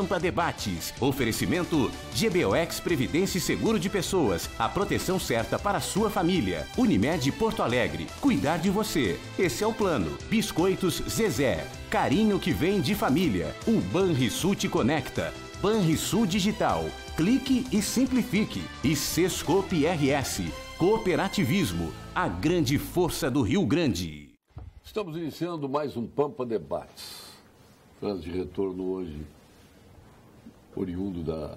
Pampa Debates. Oferecimento GBOX Previdência e Seguro de Pessoas. A proteção certa para a sua família. Unimed Porto Alegre. Cuidar de você. Esse é o plano. Biscoitos Zezé. Carinho que vem de família. O Banrisul te conecta. Banrisul Digital. Clique e simplifique. E Sescope RS. Cooperativismo. A grande força do Rio Grande. Estamos iniciando mais um Pampa Debates. Traz de retorno hoje, oriundo da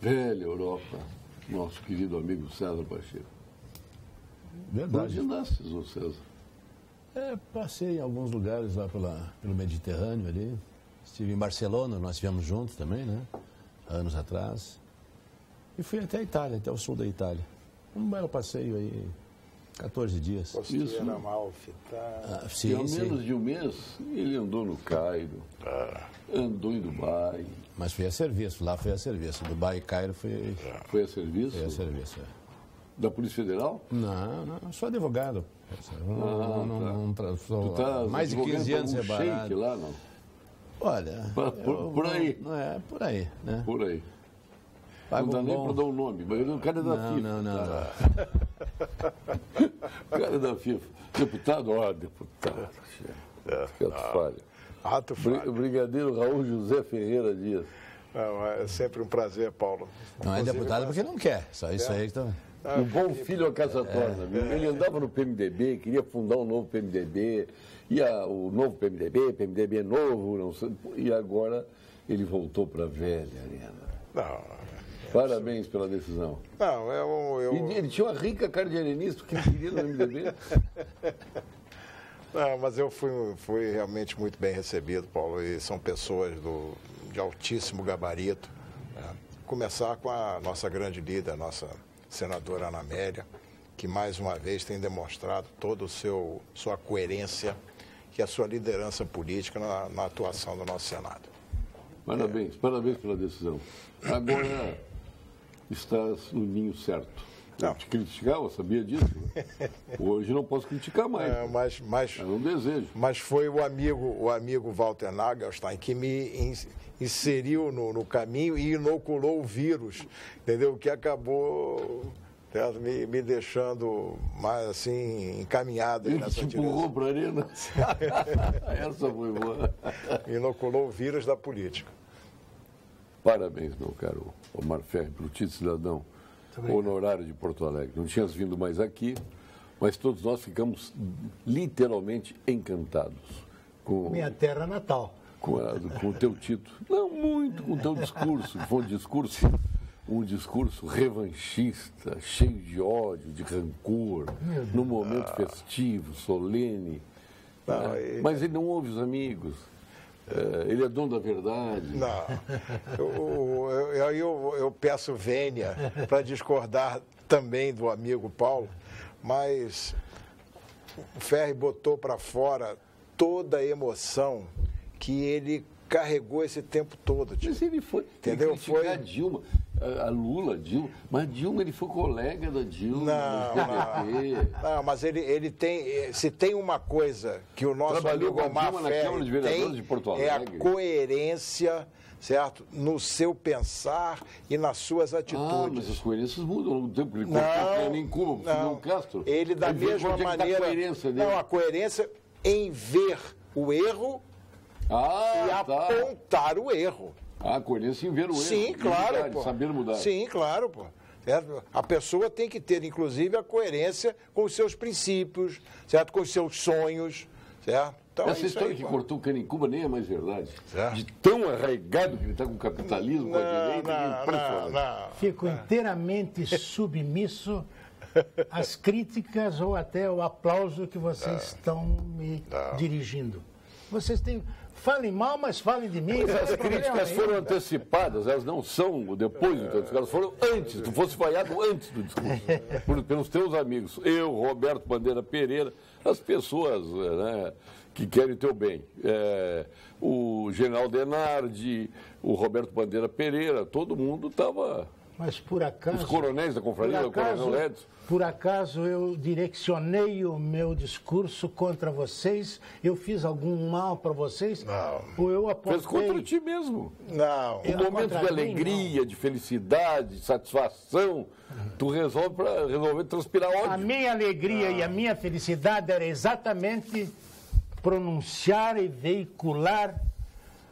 velha Europa, nosso querido amigo César Pacheco. Verdade. Onde nasces, ô César? Passei em alguns lugares lá pelo Mediterrâneo ali. Estive em Barcelona, nós estivemos juntos também, né? Anos atrás. E fui até a Itália, até o sul da Itália. Um belo passeio aí, 14 dias. Costeira Amalfitada. E há menos de um mês, ele andou no Cairo, andou em Dubai. Mas fui a serviço, lá foi a serviço. Dubai e Cairo foi Foi a serviço? Foi a serviço, Da Polícia Federal? Não, sou advogado. Sou Tu mais de 15 anos separado. Shake lá, não? Olha, por aí. Por aí, né? Por aí. Pago Não dá nem bom. para dar um nome, mas o cara é da FIFA. Não. O cara é da FIFA. Deputado? Deputado. Falha. Ato falho. O brigadeiro Raul José Ferreira Dias. Não, é sempre um prazer, Paulo. Não é Inclusive, deputado porque não quer, só isso aí que tá... Um bom filho a casa torna. Ele andava no PMDB, queria fundar um novo PMDB, o novo PMDB novo, não sei, e agora ele voltou para a velha arena. Não, Parabéns pela decisão. não, E ele tinha uma rica cara de arenista que ele queria no MDB. Não, mas eu fui realmente muito bem recebido, Paulo, e são pessoas de altíssimo gabarito. Né? Começar com a nossa grande líder, a nossa senadora Ana Amélia, que mais uma vez tem demonstrado toda sua coerência e a sua liderança política na atuação do nosso Senado. Parabéns pela decisão. Agora estás no ninho certo. Eu te criticava, sabia disso? Hoje não posso criticar mais. É um desejo. Mas foi o amigo Walter Nagelstein que me inseriu no caminho e inoculou o vírus, entendeu? Que acabou me deixando mais assim encaminhado Ele nessa te empurrou para a arena. Essa foi boa. Inoculou o vírus da política. Parabéns, meu caro Omar Ferri, pelo título de cidadão honorário de Porto Alegre. Não tinhas vindo mais aqui, mas todos nós ficamos literalmente encantados com minha terra natal. Com o teu título. Não muito com o teu discurso, que foi um discurso revanchista, cheio de ódio, de rancor, num momento festivo, solene. Mas ele não ouve os amigos. Ele é dono da verdade. Não. Eu peço vênia para discordar também do amigo Paulo, mas o Ferri botou para fora toda a emoção que ele carregou esse tempo todo. Mas ele foi. Entendeu? Foi a Dilma. A Dilma, mas Dilma ele foi colega da Dilma. Não, mas ele tem, se tem uma coisa que o nosso amigo Omar Ferri tem, é a coerência, certo? No seu pensar e nas suas atitudes. Mas as coerências mudam ao longo do tempo. Ele cortou em Cuba, Fidel Castro. Ele da mesma maneira. A coerência dele. Não, a coerência em ver o erro e apontar o erro. A coerência em ver o erro. Sim, claro, pô. Saber mudar. Sim, claro, pô. Certo? A pessoa tem que ter, inclusive, a coerência com os seus princípios, certo? Com os seus sonhos, certo? Então, essa história que cortou o cano em Cuba nem é mais verdade. Certo. De tão arraigado que ele está com o capitalismo, com a direita, Fico inteiramente submisso às críticas ou até o aplauso que vocês estão me dirigindo. Vocês têm... Falem mal, mas falem de mim. As críticas foram antecipadas, elas não são depois do teu discurso, elas foram antes, tu fosse vaiado antes do discurso, pelos teus amigos. Eu, Roberto Bandeira Pereira, as pessoas que querem o teu bem. O general Denardi, o Roberto Bandeira Pereira, todo mundo estava Mas por acaso... Os coronéis da confraria, o coronel Edson. Por acaso eu direcionei o meu discurso contra vocês? Eu fiz algum mal para vocês? Não. Ou eu apontei... Fez contra ti mesmo. Não. Um momento de alegria, de felicidade, de satisfação, tu resolveu transpirar ódio. A minha alegria e a minha felicidade era exatamente pronunciar e veicular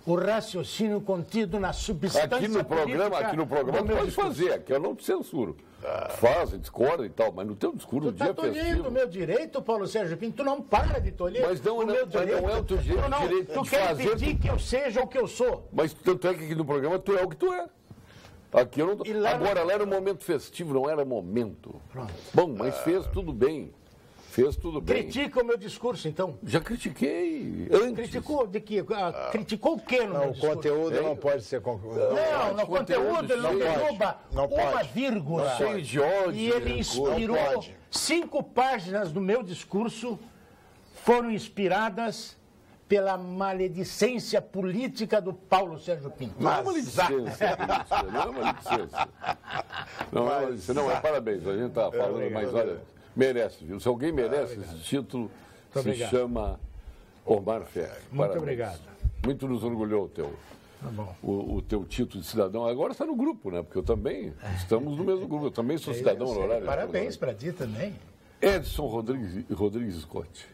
o raciocínio contido na substância Aqui no programa do tu meu pode discurso. fazer, aqui eu não te censuro. Faz, discorda e tal, mas no teu discurso, Tu está tolhendo o meu direito, Paulo Sérgio Pinto. Tu não para de tolher Mas não, o meu mas não é o teu direito, direito tu de quer fazer... pedir que eu seja o que eu sou. Mas tanto é que aqui no programa tu é o que tu é. Aqui eu não tô... E lá- Agora, lá era um momento festivo, não era momento. Bom, mas fez tudo bem. Fez tudo bem. Critica o meu discurso, então. Já critiquei antes. Criticou de quê? Criticou o quê no Não, meu o discurso? conteúdo não pode ser... Não, no conteúdo ele não não pode. derruba Não uma pode. vírgula. Cheio de ódio. E ele de inspirou Não pode. 5 páginas do meu discurso, foram inspiradas pela maledicência política do Paulo Sérgio Pinto. Não é maledicência, não é maledicência. Não é maledicência. Não, é parabéns. A gente está falando, mas olha, merece, viu? Se alguém merece esse título, se obrigado. chama Omar Ferri. Muito Parabéns. obrigado. Muito nos orgulhou o teu. Tá bom. O teu título de cidadão. Agora está no grupo, né? Porque eu também, estamos no mesmo grupo. Eu também sou cidadão honorário. Parabéns para ti também. Edson Rodrigues Scott.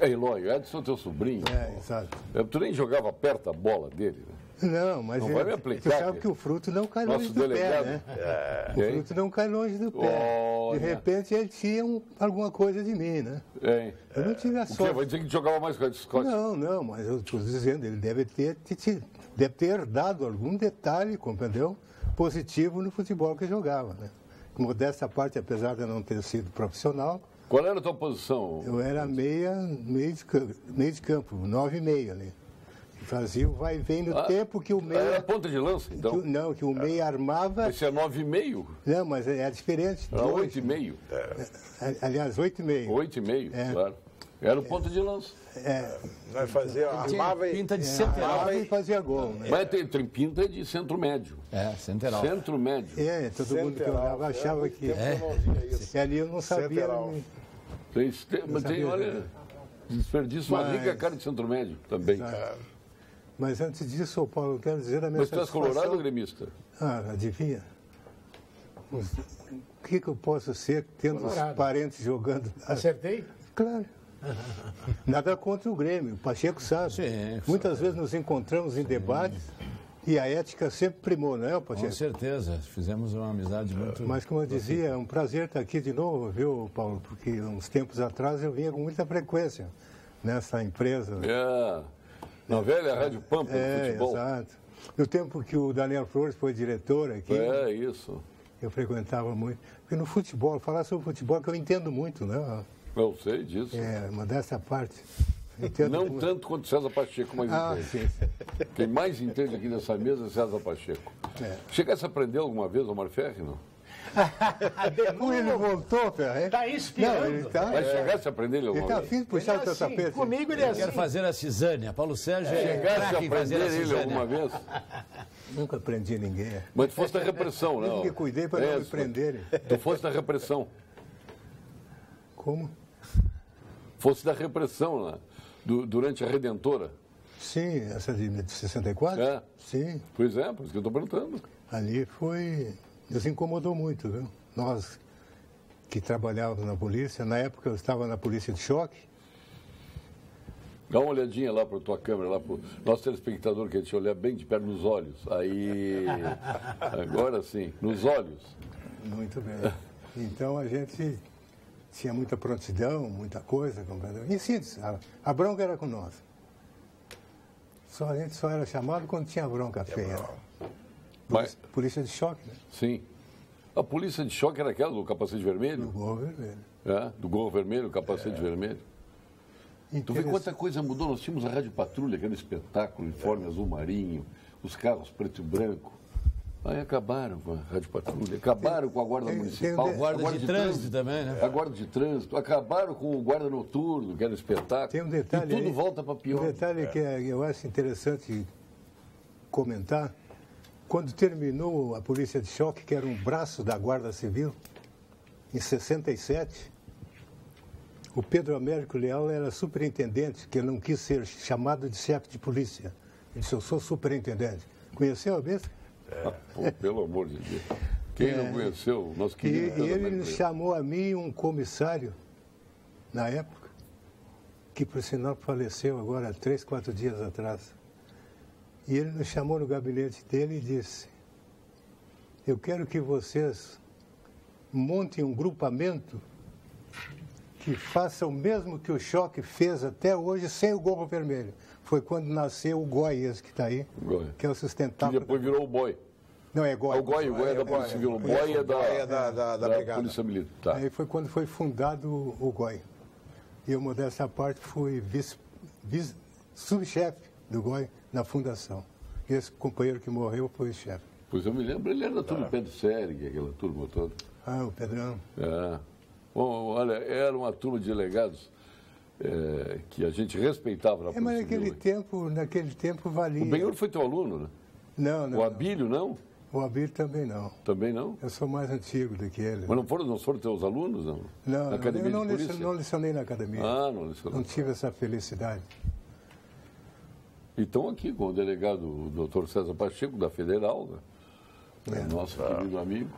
É, Eloy, Edson é teu sobrinho. Exato. Tu nem jogava perto da bola dele, né? Não, mas Não vai me aplicar, tu sabe cara. que o fruto não cai Nosso longe do delegado. pé, né? Hein? O fruto não cai longe do pé. Olha. De repente ele tinha alguma coisa de mim, né? Hein? Eu não tive a O quê? sorte. Vai dizer que jogava mais com o Edson Scott? Não, mas eu estou dizendo, ele deve ter herdado algum detalhe, compreendeu? Positivo no futebol que jogava, né? Modesta parte, apesar de eu não ter sido profissional, Qual era a tua posição? eu era meio de campo, 9,5 ali. Fazia o vai e vem no tempo que o meia... Era ponta de lança, então? Que o meia armava... Esse é 9,5? Não, mas é diferente. Era 8,5? Aliás, 8,5. 8,5, É. claro. Era o ponta de lança. Nós fazia, armava e... Pinta de central. Armava e fazia gol, né? Mas tem pinta de centro médio. É, central. Centro médio. Todo mundo que olhava achava que... E ali eu não sabia... Central. Tem, olha, desperdício uma rica cara de centro médio também. Mas antes disso, ô Paulo, eu quero dizer a minha Mas tu és satisfação... colorado ou gremista? Adivinha? O que eu posso ser tendo Colorado. os parentes jogando? Acertei? Claro. Nada contra o Grêmio, o Pacheco sabe. Sim, Muitas vezes nos encontramos em debates e a ética sempre primou, não é, Com Pacheco? certeza. Fizemos uma amizade muito... Mas, como eu dizia, é um prazer estar aqui de novo, viu, Paulo? Porque uns tempos atrás eu vinha com muita frequência nessa empresa. Na velha Rádio Pampa do futebol. Exato. No tempo que o Daniel Flores foi diretor aqui, É, isso. eu frequentava muito. Porque no futebol, falar sobre futebol que eu entendo muito, né? Eu sei disso. Uma dessa parte. Entendo Não muito. tanto quanto César Pacheco, mas entende. sim. Quem mais entende aqui nessa mesa é César Pacheco. Chegasse a aprender alguma vez, Omar Ferri, não? Como ele voltou, Ferre? Está inspirando. Não, ele está. Mas chegasse a aprender ele Ele alguma está vez? afim de puxar o teu assim, tapete. comigo ele é assim. Quero fazer a cisânia. Paulo Sérgio é Chegasse a craque em fazer aprender a ele cisânia. alguma vez? Nunca prendi ninguém. Mas tu fosse da repressão, Eu não? que cuidei para não me prenderem. Tu fosse da repressão. Como? Fosse da repressão lá, durante a Redentora. Sim, essa de 64? É. Sim, Pois é, por isso que eu estou perguntando. ali foi... Nos incomodou muito, viu? Nós que trabalhávamos na polícia, na época eu estava na polícia de choque. Dá uma olhadinha lá para a tua câmera, lá para o nosso telespectador, que a gente olhar bem de perto nos olhos. Aí, agora sim, nos olhos. Muito bem. Então a gente tinha muita prontidão, muita coisa. Em síntese, a bronca era com nós. A gente só era chamado quando tinha bronca feia. Mas, Polícia de choque, né? sim. A polícia de choque era aquela do capacete Do vermelho? Gorro Vermelho. Do gorro vermelho, capacete vermelho. Tu vê quanta coisa mudou? Nós tínhamos a Rádio Patrulha, aquele espetáculo, uniforme azul marinho, os carros preto e branco. Aí acabaram com a Rádio Patrulha, acabaram com a Guarda Municipal. Guarda de trânsito também, né? A Guarda de Trânsito, acabaram com o Guarda Noturno, que era espetáculo. Tem um detalhe e tudo aí, volta para pior. Um detalhe que eu acho interessante comentar. quando terminou a polícia de choque, que era um braço da Guarda Civil, em 67, o Pedro Américo Leal era superintendente, que ele não quis ser chamado de chefe de polícia. Ele disse, eu sou superintendente. Conheceu a mesma? Pô, pelo amor de Deus. Quem não conheceu, nosso querido Pedro ele Américo Leal. chamou a mim um comissário, na época, que por sinal faleceu agora 3, 4 dias atrás. E ele nos chamou no gabinete dele e disse, eu quero que vocês montem um grupamento que faça o mesmo que o Choque fez até hoje sem o gorro vermelho. Foi quando nasceu o GOI, esse que está aí, que é o Que sustentável. depois virou o BOI. Não, é GOI. O GOI é da Polícia Civil, o BOI é da Brigada. Polícia Militar. Aí foi quando foi fundado o GOI. E eu, modéstia à parte, fui subchefe do GOI na fundação. E esse companheiro que morreu foi o chefe. Pois eu me lembro, ele era da turma Pedro Sérig, aquela turma toda. Ah, o Pedrão. É. Bom, olha, era uma turma de delegados que a gente respeitava na Polícia Mas Civil. naquele tempo valia. O Benhur foi teu aluno, né? Não. O Abílio, não? O Abílio também não. Também não? Eu sou mais antigo do que ele. Mas não foram teus alunos, não? Não, Na academia eu de polícia? não lecionei na academia. Ah, não lecionou. Não tive essa felicidade. E estão aqui com o delegado, o doutor César Pacheco, da Federal, né? Nosso querido amigo.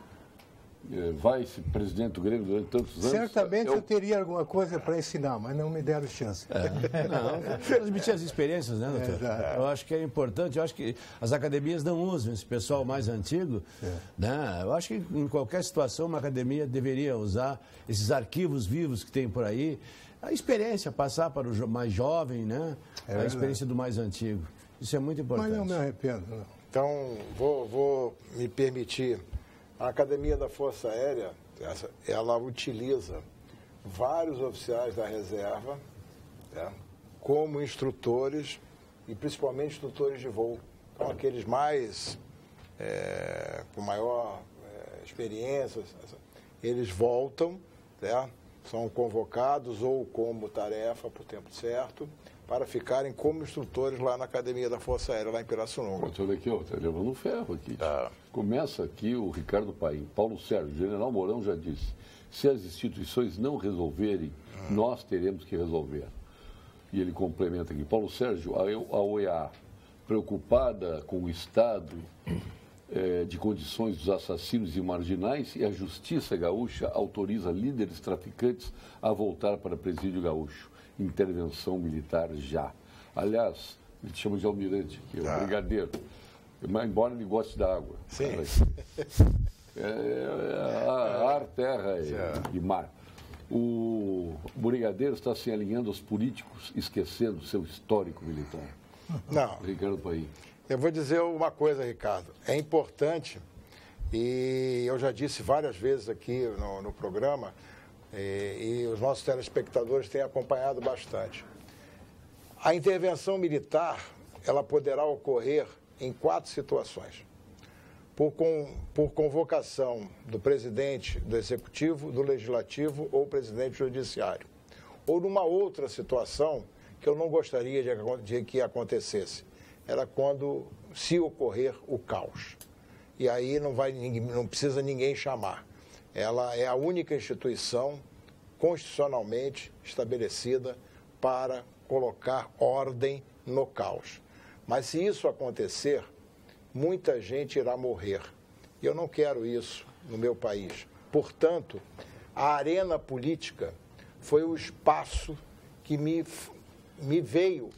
Vice-presidente do Grêmio durante tantos anos. Certamente eu teria alguma coisa para ensinar, mas não me deram chance. Não, transmitir as experiências, né, doutor? Exato. Eu acho que é importante, eu acho que as academias não usam esse pessoal mais antigo, né? Eu acho que em qualquer situação uma academia deveria usar esses arquivos vivos que tem por aí, a experiência, passar para o mais jovem, né? A experiência do mais antigo. Isso é muito importante. Mas não me arrependo, não. Então, vou me permitir. A Academia da Força Aérea, ela utiliza vários oficiais da reserva, né, como instrutores e principalmente instrutores de voo. Então, aqueles mais, com maior experiência, eles voltam, né, são convocados ou como tarefa para o tempo certo, para ficarem como instrutores lá na Academia da Força Aérea, lá em Pirassununga. Olha aqui, está levando um ferro aqui. Começa aqui o Ricardo Paim. Paulo Sérgio, General Mourão já disse, se as instituições não resolverem, nós teremos que resolver. E ele complementa aqui, Paulo Sérgio, a OEA, preocupada com o estado de condições dos assassinos e marginais, e a Justiça Gaúcha autoriza líderes traficantes a voltar para presídio gaúcho. Intervenção militar já. Aliás, ele chama de almirante aqui, o brigadeiro. Mas, embora ele goste da água. Sim. Ar, terra e mar. O brigadeiro está se alinhando aos políticos, esquecendo seu histórico militar. Não. Ricardo Paim. Eu vou dizer uma coisa, Ricardo. É importante, e eu já disse várias vezes aqui no programa, e os nossos telespectadores têm acompanhado bastante. A intervenção militar, ela poderá ocorrer em 4 situações. Por convocação do presidente do Executivo, do Legislativo ou presidente do Judiciário. Ou numa outra situação que eu não gostaria de que acontecesse. Era quando se ocorrer o caos. E aí não precisa ninguém chamar. Ela é a única instituição constitucionalmente estabelecida para colocar ordem no caos. Mas se isso acontecer, muita gente irá morrer. E eu não quero isso no meu país. Portanto, a arena política foi o espaço que me veio,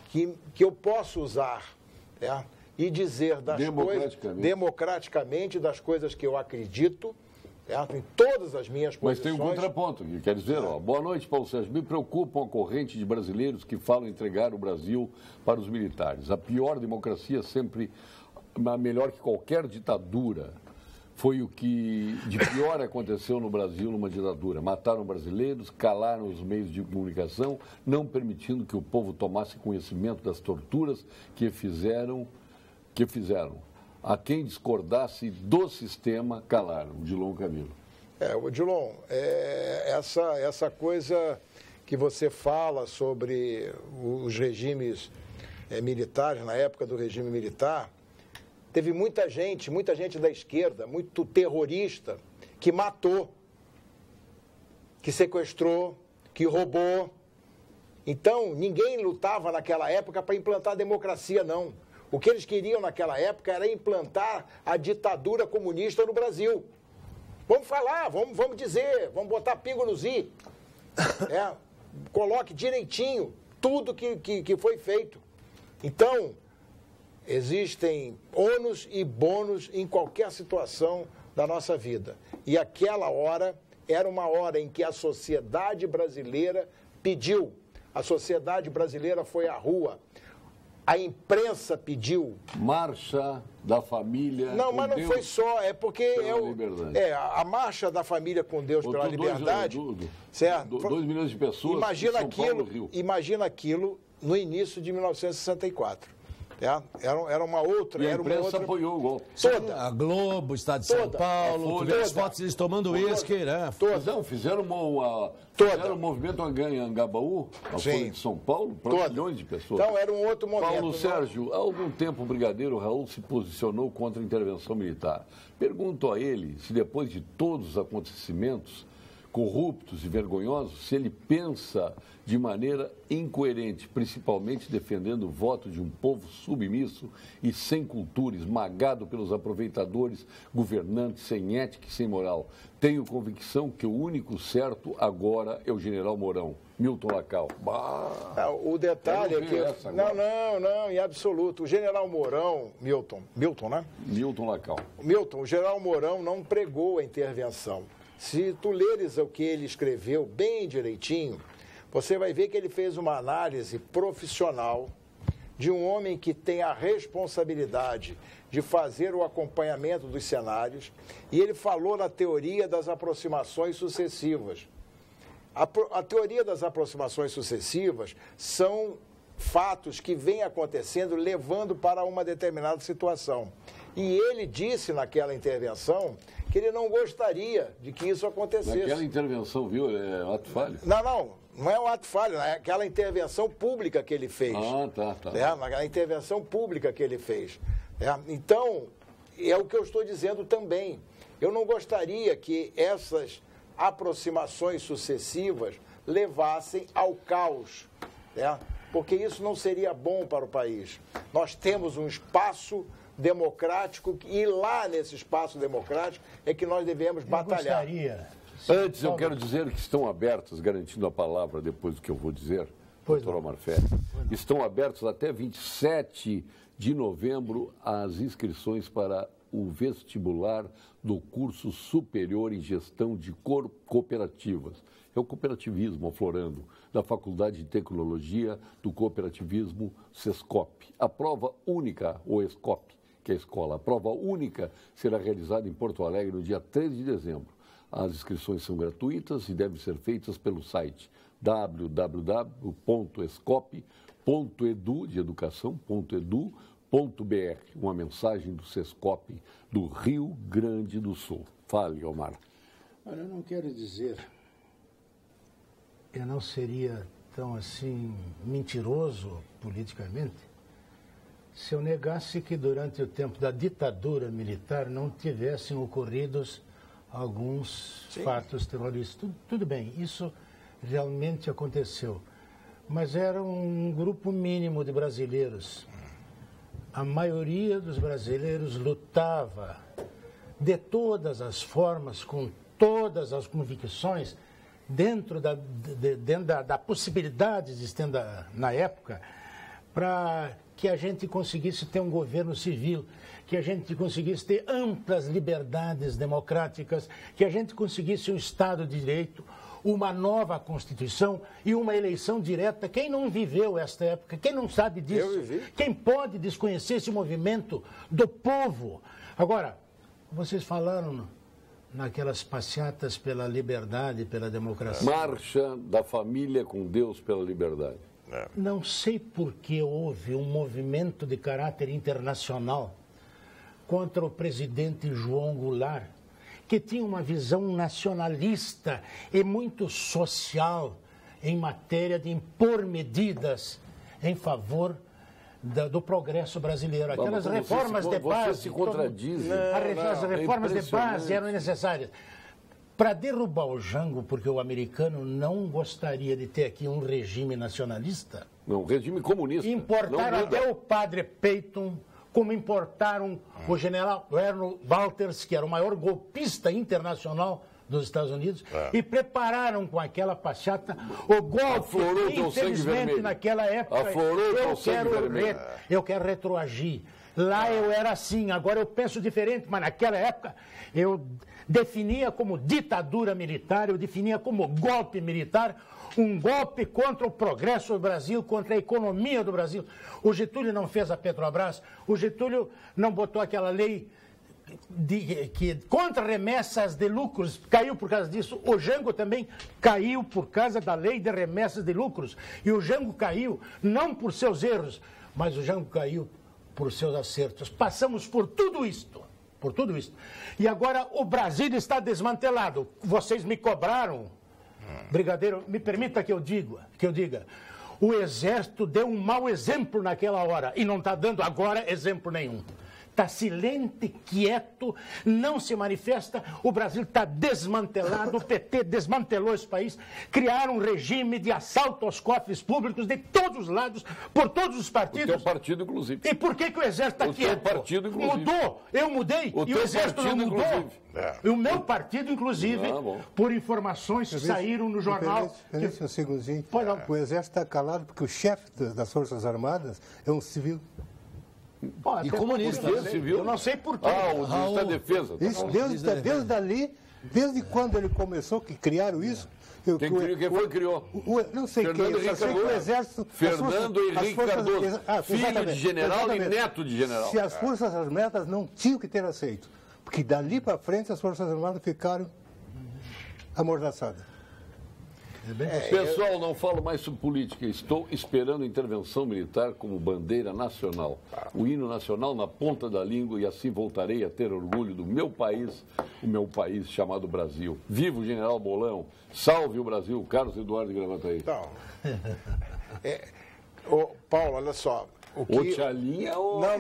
que eu posso usar e dizer democraticamente das coisas que eu acredito, em todas as minhas posições. Mas tem um contraponto, quer dizer, boa noite, Paulo Sérgio. Me preocupa a corrente de brasileiros que falam entregar o Brasil para os militares. A pior democracia sempre, a melhor que qualquer ditadura. Foi o que de pior aconteceu no Brasil numa ditadura. Mataram brasileiros, calaram os meios de comunicação, não permitindo que o povo tomasse conhecimento das torturas que fizeram. A quem discordasse do sistema, calaram. Odilon Camilo. Odilon, essa coisa que você fala sobre os regimes militares, na época do regime militar, Teve muita gente da esquerda, muito terrorista, que matou, que sequestrou, que roubou. Então, ninguém lutava naquela época para implantar a democracia, não. O que eles queriam naquela época era implantar a ditadura comunista no Brasil. Vamos falar, vamos dizer, vamos botar pingo nos i. Coloque direitinho tudo que foi feito. Então, existem ônus e bônus em qualquer situação da nossa vida. E aquela hora era uma hora em que a sociedade brasileira pediu. A sociedade brasileira foi à rua. A imprensa pediu. Marcha da família. Não, mas não Deus foi só, é porque a marcha da família com Deus pela liberdade. Certo? 2 milhões de pessoas. Imagina aquilo no início de 1964. Era uma outra. E a imprensa apoiou o golpe. Toda. A Globo, o Estado de São Paulo, tu vê as fotos deles tomando uísque, né? Não, fizeram um movimento Anhangabaú, a Folha de São Paulo, para milhões de pessoas. Então era um outro momento. Paulo Sérgio, há algum tempo o brigadeiro Raul se posicionou contra a intervenção militar. Pergunto a ele se depois de todos os acontecimentos corruptos e vergonhosos, se ele pensa de maneira incoerente, principalmente defendendo o voto de um povo submisso e sem cultura, esmagado pelos aproveitadores, governantes sem ética e sem moral. Tenho convicção que o único certo agora é o general Mourão. Milton Lacal. O detalhe é que... Não, em absoluto. O general Mourão, Milton, né? Milton Lacal. O general Mourão não pregou a intervenção. Se tu leres o que ele escreveu bem direitinho, você vai ver que ele fez uma análise profissional de um homem que tem a responsabilidade de fazer o acompanhamento dos cenários, e ele falou na teoria das aproximações sucessivas. A teoria das aproximações sucessivas são fatos que vêm acontecendo levando para uma determinada situação. E ele disse naquela intervenção que ele não gostaria de que isso acontecesse. Naquela intervenção, viu? É um ato falho? Não é um ato falho, é aquela intervenção pública que ele fez. Tá. Naquela intervenção pública que ele fez. Então, é o que eu estou dizendo também. Eu não gostaria que essas aproximações sucessivas levassem ao caos, porque isso não seria bom para o país. Nós temos um espaço democrático e lá nesse espaço democrático é que nós devemos batalhar. Antes, eu quero dizer que estão abertas, garantindo a palavra depois do que eu vou dizer, doutor Omar Ferri, estão abertas até 27 de novembro as inscrições para o vestibular do curso superior em gestão de cooperativas. É o cooperativismo aflorando, da Faculdade de Tecnologia do Cooperativismo SESCOP. A prova única, ou ESCOP, que é a escola, a prova única será realizada em Porto Alegre no dia 13 de dezembro. As inscrições são gratuitas e devem ser feitas pelo site www.escop.edu, de educação.edu.br. Uma mensagem do SESCOP do Rio Grande do Sul. Fale, Omar. Olha, eu não quero dizer, eu não seria tão assim mentiroso politicamente se eu negasse que durante o tempo da ditadura militar não tivessem ocorridos alguns fatos terroristas. Tudo bem, isso realmente aconteceu. Mas era um grupo mínimo de brasileiros. A maioria dos brasileiros lutava de todas as formas, com todas as convicções, dentro da possibilidade existente na época, para que a gente conseguisse ter um governo civil, que a gente conseguisse ter amplas liberdades democráticas, que a gente conseguisse um Estado de Direito, uma nova Constituição e uma eleição direta. Quem não viveu esta época, quem não sabe disso, quem pode desconhecer esse movimento do povo? Agora, vocês falaram naquelas passeatas pela liberdade, pela democracia. Marcha da família com Deus pela liberdade. Não sei por que houve um movimento de caráter internacional contra o presidente João Goulart, que tinha uma visão nacionalista e muito social em matéria de impor medidas em favor do progresso brasileiro. Aquelas reformas de base... Você se contradiz. As reformas de base eram necessárias. Para derrubar o Jango, porque o americano não gostaria de ter aqui um regime nacionalista... Não, um regime comunista. Importaram até o padre Peyton, como importaram o general Werner Walters, que era o maior golpista internacional dos Estados Unidos, e prepararam com aquela passeata o golpe. Infelizmente, naquela época, eu quero retroagir. Lá eu era assim, agora eu penso diferente, mas naquela época eu definia como ditadura militar, eu definia como golpe militar, um golpe contra o progresso do Brasil, contra a economia do Brasil. O Getúlio não fez a Petrobras, o Getúlio não botou aquela lei que contra remessas de lucros, caiu por causa disso. O Jango também caiu por causa da lei de remessas de lucros. E o Jango caiu não por seus erros, mas o Jango caiu por seus acertos. Passamos por tudo isto. Por tudo isso. E agora o Brasil está desmantelado. Vocês me cobraram, brigadeiro, me permita que eu diga. O Exército deu um mau exemplo naquela hora e não está dando agora exemplo nenhum. Está silente, quieto, não se manifesta, o Brasil está desmantelado, o PT desmantelou esse país, criaram um regime de assalto aos cofres públicos de todos os lados, por todos os partidos. O teu partido, inclusive. E por que o Exército está quieto? O teu partido, inclusive. Mudou, eu mudei, e o Exército não mudou. E o meu partido, inclusive, por informações que saíram no jornal... Um segundinho. O Exército está calado porque o chefe das Forças Armadas é um civil. E comunista, civil. Eu não sei por quê. O ministro da Defesa. Isso, desde ali, desde quando ele começou, que criaram isso... Quem foi que criou? Não sei quem, só sei que o Exército... Fernando Henrique Cardoso, filho de general e neto de general. Se as Forças Armadas não tinham que ter aceito, porque dali para frente as Forças Armadas ficaram amordaçadas. Pessoal, não falo mais sobre política. Estou esperando intervenção militar como bandeira nacional. O hino nacional na ponta da língua e assim voltarei a ter orgulho do meu país, o meu país chamado Brasil. Viva o General Bolão. Salve o Brasil. Carlos Eduardo Gravataí. Então, Paulo, olha só. Tchalinha ou... Não,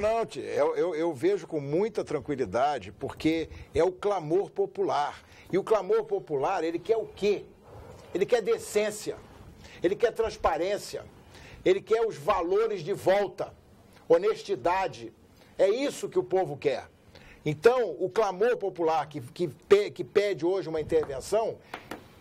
eu vejo com muita tranquilidade porque é o clamor popular. E o clamor popular, ele quer o quê? Ele quer decência, ele quer transparência, ele quer os valores de volta, honestidade. É isso que o povo quer. Então, o clamor popular que pede hoje uma intervenção,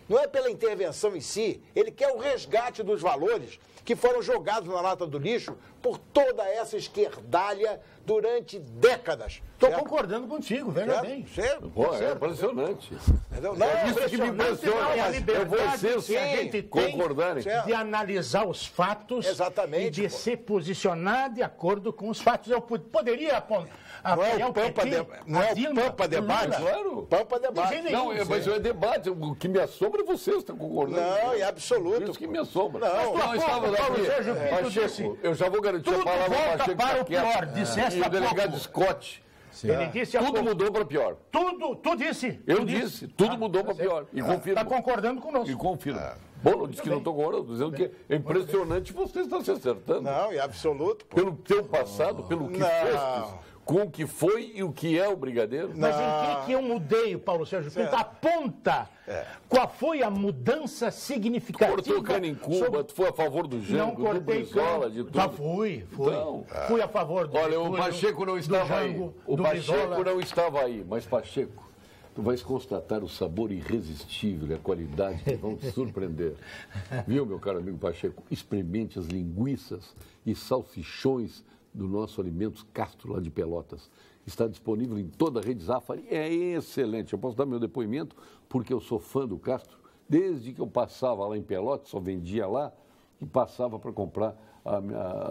não é pela intervenção em si, ele quer o resgate dos valores que foram jogados na lata do lixo por toda essa esquerdalha durante décadas. Estou concordando contigo, veja bem. É impressionante. Não, é isso que me impressiona. É a liberdade que a gente tem de analisar os fatos. Exatamente, e de se posicionar de acordo com os fatos. Eu poderia apontar. Não é o Pampa debate? Claro. Pampa debate. Não, mas é debate. O que me assombra é você está concordando. Não, é absoluto. Isso que me assombra. Não, estava Pacheco, eu já vou garantir a palavra ao Pacheco para o pior, e o delegado Scott. Ele disse tudo mudou para pior. Tu disse. Eu disse, tudo mudou para pior. E confirmo. Está concordando conosco. E confirmo. Bom, não disse que não estou concordando, estou dizendo que é impressionante você estar se acertando. Não, é absoluto. Pelo teu passado, pelo que fostes, com o que foi e o que é o brigadeiro. Mas em que eu mudei, Paulo Sérgio Pinto? Aponta qual foi a mudança significativa. Cortou cana em Cuba, tu foi a favor do Jango, do Brizola, de tudo. Já fui. Então, fui a favor do Olha, o Pacheco não estava aí. O Pacheco não estava aí, mas Pacheco, tu vais constatar o sabor irresistível e a qualidade que vão te surpreender. Viu, meu caro amigo Pacheco? Experimente as linguiças e salsichões do nosso Alimentos Castro, lá de Pelotas. Está disponível em toda a rede Zafari. É excelente. Eu posso dar meu depoimento porque eu sou fã do Castro. Desde que eu passava lá em Pelotas, só vendia lá, e passava para comprar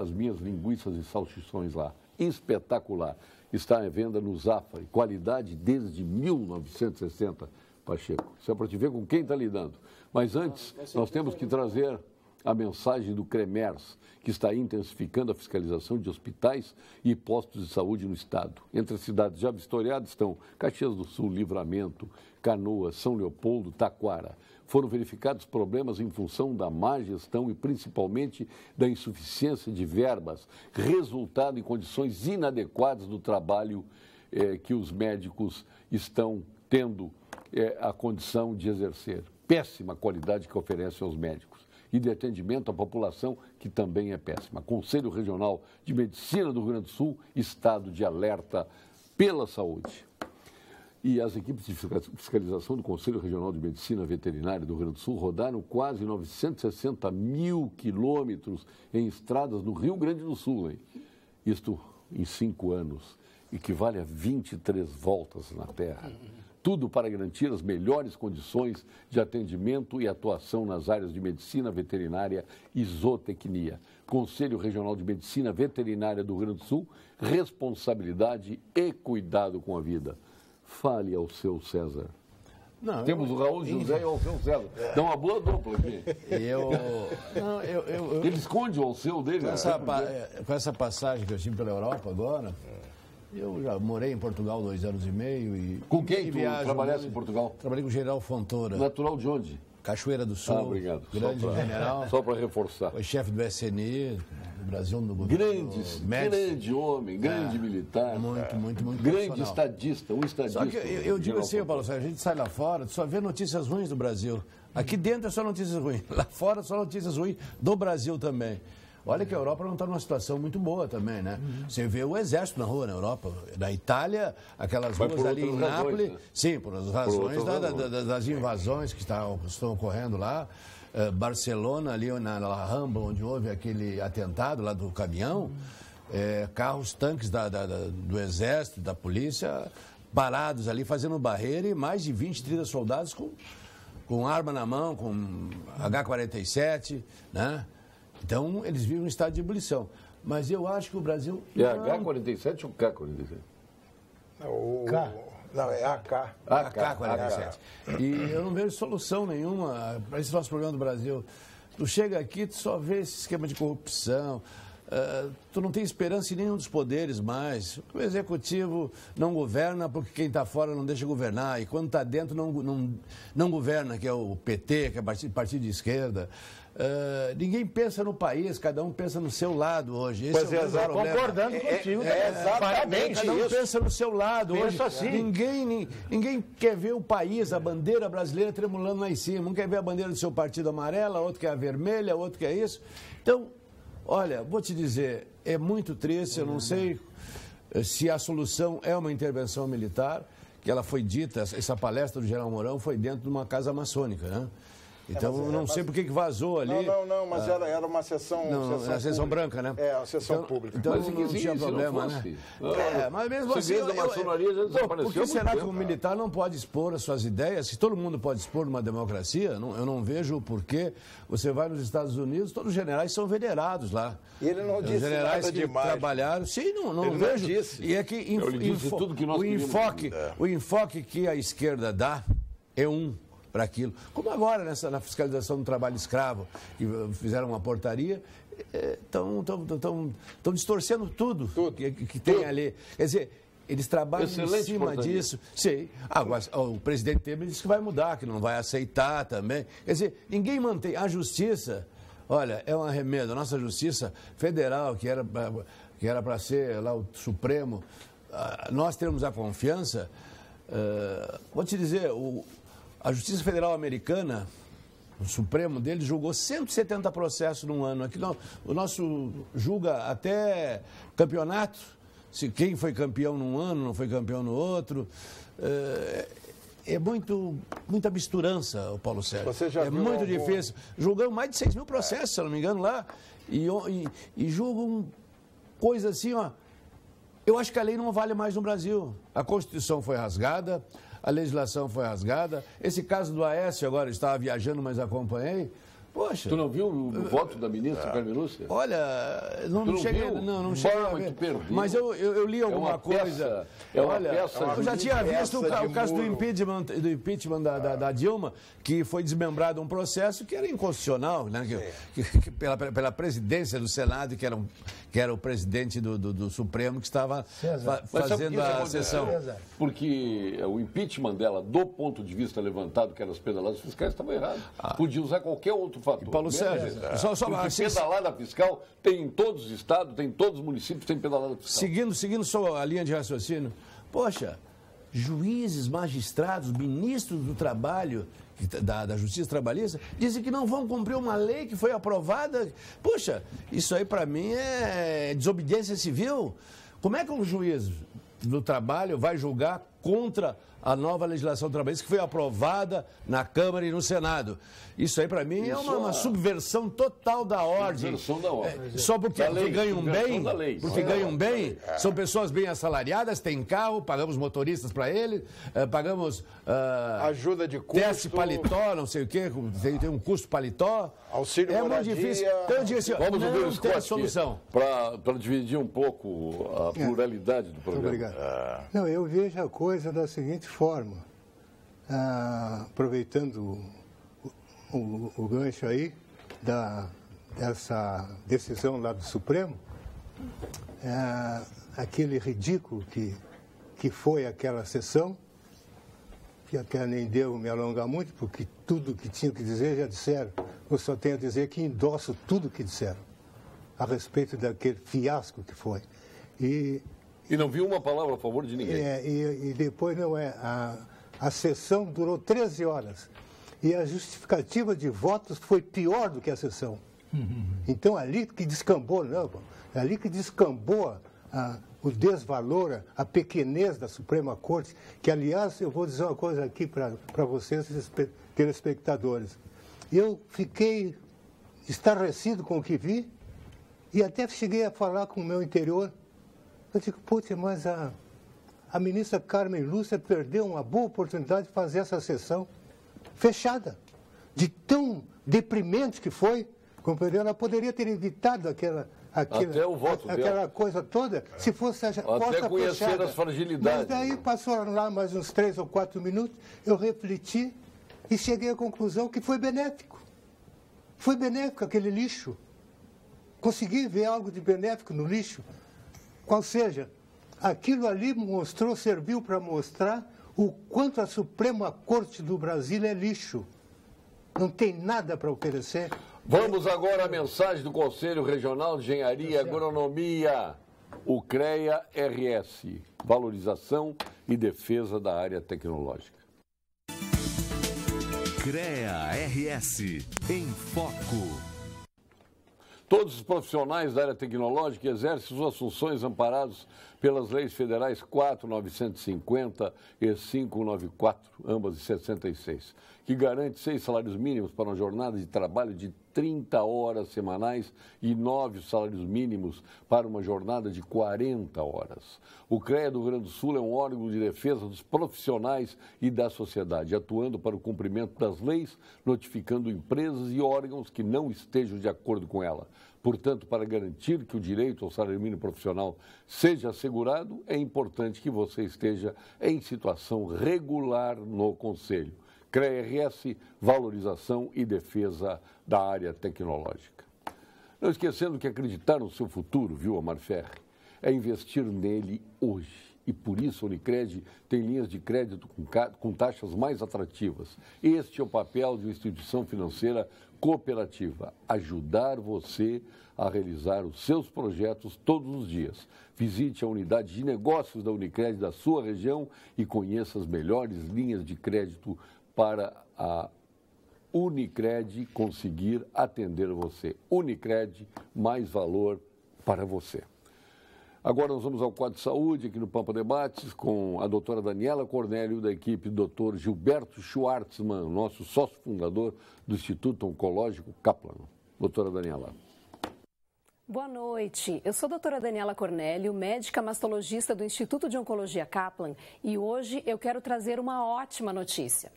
as minhas linguiças e salsichões lá. Espetacular. Está em venda no Zafari. Qualidade desde 1960, Pacheco. Isso é para te ver com quem está lidando. Mas antes, nós temos que trazer a mensagem do CREMERS, que está intensificando a fiscalização de hospitais e postos de saúde no Estado. Entre as cidades já vistoriadas estão Caxias do Sul, Livramento, Canoas, São Leopoldo, Taquara. Foram verificados problemas em função da má gestão e principalmente da insuficiência de verbas, resultado em condições inadequadas do trabalho que os médicos estão tendo a condição de exercer. Péssima qualidade que oferecem aos médicos. E de atendimento à população, que também é péssima. Conselho Regional de Medicina do Rio Grande do Sul, estado de alerta pela saúde. E as equipes de fiscalização do Conselho Regional de Medicina Veterinária do Rio Grande do Sul rodaram quase 960 mil quilômetros em estradas no Rio Grande do Sul, hein? Isto em 5 anos, equivale a 23 voltas na Terra. Tudo para garantir as melhores condições de atendimento e atuação nas áreas de medicina veterinária e zootecnia. Conselho Regional de Medicina Veterinária do Rio Grande do Sul, responsabilidade e cuidado com a vida. Fale ao seu César. Não, temos o Raul José e o Alceu César. Dá uma boa dupla aqui. Ele esconde o Alceu dele. Com essa passagem que eu tive pela Europa agora... Eu já morei em Portugal 2 anos e meio e... Com quem tu trabalhaste em Portugal? Trabalhei com o General Fontoura. Natural de onde? Cachoeira do Sul. Obrigado. Grande general. Só para reforçar. Foi chefe do SNI, do Brasil no governo. Grande homem, grande militar. Muito grande estadista, um estadista. Só que eu digo assim, Paulo Sérgio, a gente sai lá fora, só vê notícias ruins do Brasil. Aqui dentro é só notícias ruins. Lá fora só notícias ruins do Brasil também. Olha que a Europa não está numa situação muito boa também, né? Você vê o exército na rua na Europa. Na Itália, aquelas ruas ali em Nápoles... Né? Sim, por razões das invasões que estão ocorrendo lá. Barcelona, ali na Alhambra, onde houve aquele atentado lá do caminhão. Carros, tanques do exército, da polícia, parados ali, fazendo barreira. E mais de 20, 30 soldados com arma na mão, com H-47, né? Então, eles vivem um estado de ebulição. Mas eu acho que o Brasil... É H-47 ou K-47? Não, é AK. AK-47. E eu não vejo solução nenhuma para esse nosso problema do Brasil. Tu chega aqui, tu só vê esse esquema de corrupção. Tu não tem esperança em nenhum dos poderes mais. O executivo não governa porque quem está fora não deixa governar. E quando está dentro não governa, que é o PT, que é o partido de esquerda. Ninguém pensa no país, cada um pensa no seu lado hoje. Esse pois é, concordando contigo. Exatamente cada um pensa no seu lado hoje. Assim. Ninguém quer ver o país, a bandeira brasileira tremulando lá em cima. Um quer ver a bandeira do seu partido amarela, outro quer a vermelha, outro quer isso. Então, olha, vou te dizer, é muito triste, eu não sei se a solução é uma intervenção militar, que ela foi dita, essa palestra do General Mourão foi dentro de uma casa maçônica, né? Então, não sei por que vazou ali. Não, mas era uma sessão... Uma sessão branca, né? É, uma sessão pública. Então, mas não tinha problema, né? Mas mesmo assim... da maçonaria já desapareceu. Por que será que o militar não pode expor as suas ideias? Se todo mundo pode expor numa democracia, eu não vejo o porquê. Você vai nos Estados Unidos, todos os generais são venerados lá. E ele não disse generais nada que demais. Trabalharam... Sim, não vejo. Não disse. E é que o enfoque que a esquerda dá é para aquilo. Como agora, na fiscalização do trabalho escravo, que fizeram uma portaria, estão distorcendo tudo que tem ali. Quer dizer, eles trabalham em cima disso. Sim. Agora, o presidente Temer disse que vai mudar, que não vai aceitar também. Quer dizer, ninguém mantém. A justiça, olha, é um arremedo. A nossa justiça federal, que era para ser lá o Supremo, nós temos a confiança. Vou te dizer, a Justiça Federal Americana, o Supremo dele, julgou 170 processos num ano. Aqui o nosso julga até campeonato, se quem foi campeão num ano, não foi campeão no outro. É muita misturança, o Paulo Sérgio. Você já viu muito difícil. Julgamos mais de 6 mil processos, se eu não me engano, lá. E julgam coisas assim, ó. Eu acho que a lei não vale mais no Brasil. A Constituição foi rasgada. A legislação foi rasgada. Esse caso do Aécio, agora eu estava viajando, mas acompanhei. Poxa. Tu não viu o voto da ministra Carmen Lúcia? Olha, não cheguei. Não cheguei a ver. Mas eu li alguma coisa. Eu já tinha visto o caso do impeachment da Dilma, que foi desmembrado um processo que era inconstitucional, né? Que pela presidência do Senado, que era o presidente do Supremo que estava fazendo a sessão. Porque o impeachment dela, do ponto de vista levantado, que eram as pedaladas fiscais, estava errado. Podia usar qualquer outro fator. Paulo Sérgio, porque pedalada fiscal tem em todos os estados, tem em todos os municípios, tem pedalada fiscal. Seguindo só a linha de raciocínio, poxa, juízes, magistrados, ministros do trabalho, da Justiça Trabalhista, dizem que não vão cumprir uma lei que foi aprovada. Poxa, isso aí para mim é desobediência civil. Como é que um juiz do trabalho vai julgar contra a nova legislação trabalhista que foi aprovada na Câmara e no Senado? Isso aí, para mim, é uma subversão total da ordem. Subversão da ordem. Só porque ganham bem, são pessoas bem assalariadas, têm carro, pagamos motoristas para eles, pagamos... ajuda de custo. Teste paletó, não sei o quê, tem um custo paletó. Auxílio moradia. Muito difícil. Então eu digo assim, vamos ouvir o Scott solução. Para dividir um pouco a pluralidade do programa. Obrigado. Não, eu vejo a coisa da seguinte forma, aproveitando o gancho aí dessa decisão lá do Supremo, aquele ridículo que foi aquela sessão, que até nem devo me alongar muito, porque tudo que tinha que dizer já disseram. Eu só tenho a dizer que endosso tudo que disseram a respeito daquele fiasco que foi. E não viu uma palavra a favor de ninguém. E depois a sessão durou 13 horas. E a justificativa de votos foi pior do que a sessão. Então, ali que descambou, ali que descambou o desvalor, a pequenez da Suprema Corte, que, aliás, eu vou dizer uma coisa aqui para vocês, telespectadores. Eu fiquei estarrecido com o que vi e até cheguei a falar com o meu interior. Eu digo, putz, mas a ministra Carmen Lúcia perdeu uma boa oportunidade de fazer essa sessão fechada. De tão deprimente que foi, compreendeu? Ela poderia ter evitado aquela coisa toda, se fosse a porta fechada. Até conhecer as fragilidades. Mas daí passou lá mais uns 3 ou 4 minutos, eu refleti e cheguei à conclusão que foi benéfico. Foi benéfico aquele lixo. Consegui ver algo de benéfico no lixo. Qual seja, aquilo ali serviu para mostrar o quanto a Suprema Corte do Brasil é lixo. Não tem nada para oferecer. Vamos agora à mensagem do Conselho Regional de Engenharia e Agronomia, o CREA-RS, valorização e defesa da área tecnológica. CREA-RS, em foco. Todos os profissionais da área tecnológica exercem suas funções amparados pelas leis federais 4.950 e 594, ambas de 66, que garante 6 salários mínimos para uma jornada de trabalho de 30 horas semanais e 9 salários mínimos para uma jornada de 40 horas. O CREA do Rio Grande do Sul é um órgão de defesa dos profissionais e da sociedade, atuando para o cumprimento das leis, notificando empresas e órgãos que não estejam de acordo com ela. Portanto, para garantir que o direito ao salário mínimo profissional seja assegurado, é importante que você esteja em situação regular no Conselho. CREA-RS, valorização e defesa da área tecnológica. Não esquecendo que acreditar no seu futuro, viu, Amarferri, é investir nele hoje. E por isso a Unicred tem linhas de crédito com taxas mais atrativas. Este é o papel de uma instituição financeira cooperativa, ajudar você a realizar os seus projetos todos os dias. Visite a unidade de negócios da Unicred da sua região e conheça as melhores linhas de crédito para a Unicred conseguir atender você. Unicred, mais valor para você. Agora nós vamos ao quadro de saúde aqui no Pampa Debates com a doutora Daniela Cornélio, da equipe do doutor Gilberto Schwartzman, nosso sócio fundador do Instituto Oncológico Kaplan. Doutora Daniela. Boa noite, eu sou a doutora Daniela Cornélio, médica mastologista do Instituto de Oncologia Kaplan e hoje eu quero trazer uma ótima notícia.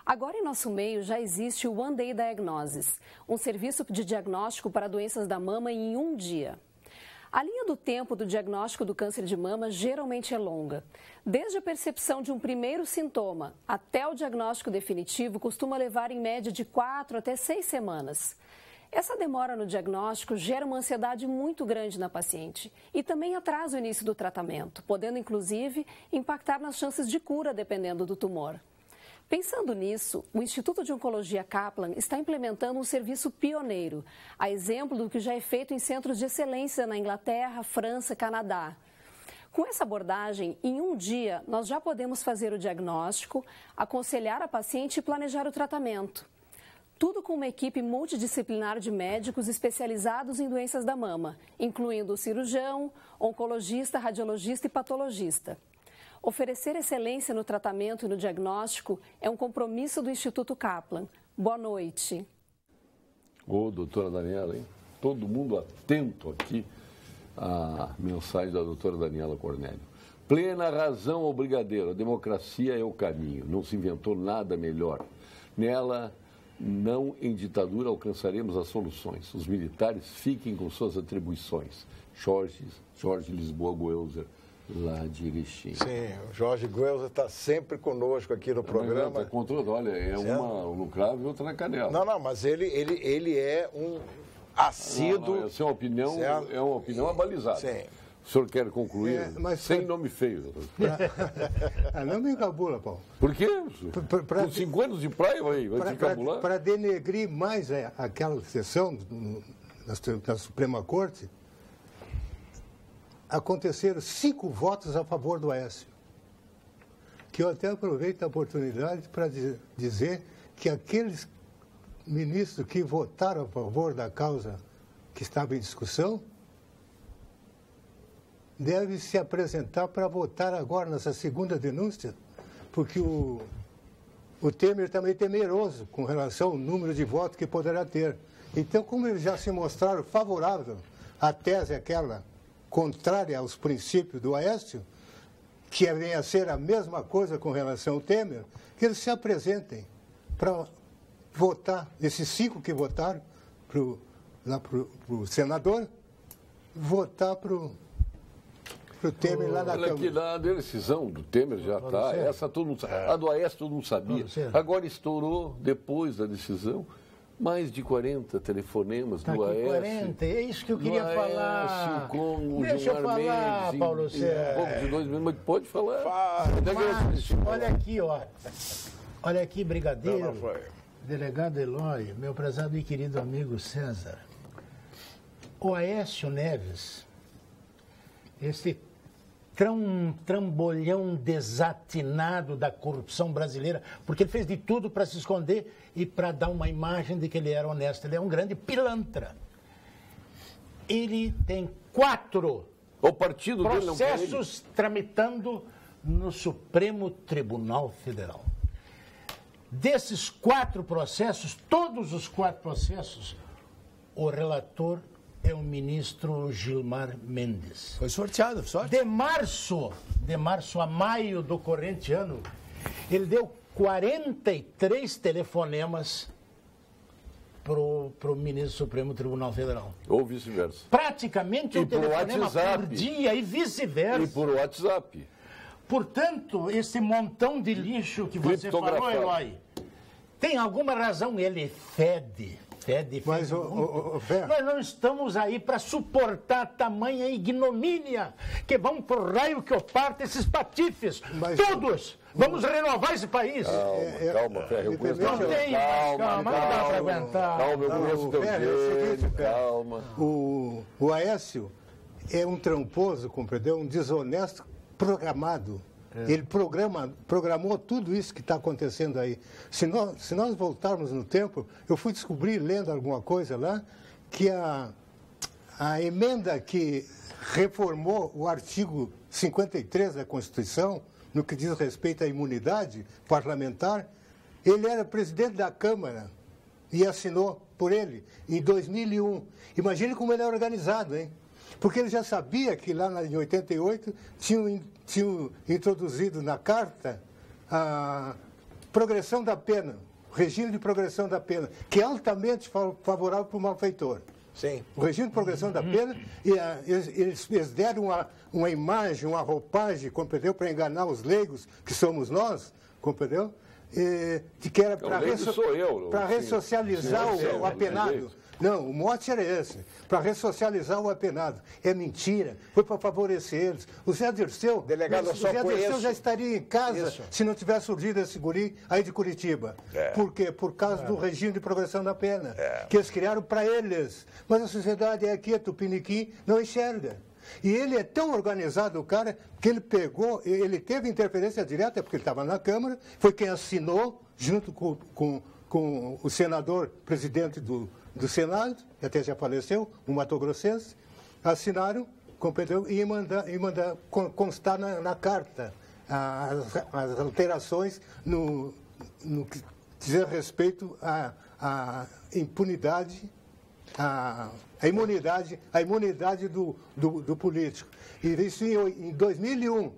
Agora em nosso meio já existe o One Day Diagnosis, um serviço de diagnóstico para doenças da mama em um dia. A linha do tempo do diagnóstico do câncer de mama geralmente é longa. Desde a percepção de um primeiro sintoma até o diagnóstico definitivo costuma levar em média de 4 até 6 semanas. Essa demora no diagnóstico gera uma ansiedade muito grande na paciente e também atrasa o início do tratamento, podendo inclusive impactar nas chances de cura dependendo do tumor. Pensando nisso, o Instituto de Oncologia Kaplan está implementando um serviço pioneiro, a exemplo do que já é feito em centros de excelência na Inglaterra, França e Canadá. Com essa abordagem, em um dia, nós já podemos fazer o diagnóstico, aconselhar a paciente e planejar o tratamento. Tudo com uma equipe multidisciplinar de médicos especializados em doenças da mama, incluindo o cirurgião, oncologista, radiologista e patologista. Oferecer excelência no tratamento e no diagnóstico é um compromisso do Instituto Kaplan. Boa noite. Ô, doutora Daniela, hein? Todo mundo atento aqui à mensagem da doutora Daniela Cornélio. Plena razão ao brigadeiro, a democracia é o caminho, não se inventou nada melhor. Nela, não em ditadura alcançaremos as soluções. Os militares fiquem com suas atribuições. Jorge Lisboa Goelzer, lá de Erechim. Sim, o Jorge Goelzer está sempre conosco aqui no programa. Olha, é uma no cravo e outra na canela. Não, mas ele é um assíduo. Essa é uma opinião abalizada. Sim. O senhor quer concluir sem nome feio? Não me encabula, Paulo. Por quê? Com 5 anos de praia vai te encabular? Para denegrir mais aquela sessão da Suprema Corte, aconteceram 5 votos a favor do Aécio. Que eu até aproveito a oportunidade para dizer que aqueles ministros que votaram a favor da causa que estava em discussão devem se apresentar para votar agora nessa segunda denúncia, porque o Temer também é temeroso com relação ao número de votos que poderá ter. Então, como eles já se mostraram favoráveis à tese aquela contrária aos princípios do Aécio, que vem a ser a mesma coisa com relação ao Temer, que eles se apresentem para votar, esses 5 que votaram para o senador, votar para o Temer lá na Câmara. Olha aqui, na decisão do Temer já está. Essa todo mundo sabe. A do Aécio todo mundo sabia. Agora estourou, depois da decisão, mais de 40 telefonemas do Aécio. 40, é isso que eu queria falar. Com o Deixa eu falar, Mendes, Paulo César. Pouco de 2 meses, mas pode falar. Mas, olha aqui, ó. Olha aqui, brigadeiro, delegado Eloy, meu prezado e querido amigo César. O Aécio Neves, esse trambolhão desatinado da corrupção brasileira, porque ele fez de tudo para se esconder e para dar uma imagem de que ele era honesto. Ele é um grande pilantra. Ele tem 4 o partido processos tramitando no Supremo Tribunal Federal. Desses 4 processos, todos os 4 processos, o relator é o ministro Gilmar Mendes. Foi sorteado, sorte. De março a maio do corrente ano, ele deu 43 telefonemas pro ministro do Supremo Tribunal Federal. Ou vice-versa. Praticamente um telefonema por dia e vice-versa. E por WhatsApp. Portanto, esse montão de lixo que você falou, Eloy, tem alguma razão, ele fede. Mas, nós não estamos aí para suportar tamanha ignomínia, que vão por raio que eu parto esses patifes. Todos! Vamos renovar esse país. Calma, Ferro. Calma, não dá para aguentar. Calma, eu conheço teu jeito, calma. O Aécio é um tramposo, compreendeu? Um desonesto programado. Ele programou tudo isso que está acontecendo aí. Se nós voltarmos no tempo, eu fui descobrir, lendo alguma coisa lá, que a emenda que reformou o artigo 53 da Constituição, no que diz respeito à imunidade parlamentar, ele era presidente da Câmara e assinou por ele em 2001. Imagine como ele é organizado, hein? Porque ele já sabia que lá em 88 tinham introduzido na carta a progressão da pena, o regime de progressão da pena, que é altamente favorável para o malfeitor. Sim. O regime de progressão da pena, e eles deram uma imagem, uma roupagem, compreendeu, para enganar os leigos, que somos nós, compreendeu? De que era para ressocializar o apenado. Não, o mote era esse, para ressocializar o apenado. É mentira, foi para favorecer eles. O Zé Dirceu, já estaria em casa se não tivesse surgido esse guri aí de Curitiba. Por quê? Por causa do regime de progressão da pena, que eles criaram para eles. Mas a sociedade aqui, Tupiniquim, não enxerga. E ele é tão organizado, o cara, que ele teve interferência direta, porque ele estava na Câmara, foi quem assinou, junto com o senador, presidente do Senado, que até já faleceu, o Mato-Grossense, assinaram, compreendeu, e mandar constar na carta as alterações no que diz respeito à impunidade, a imunidade do político. E isso em 2001.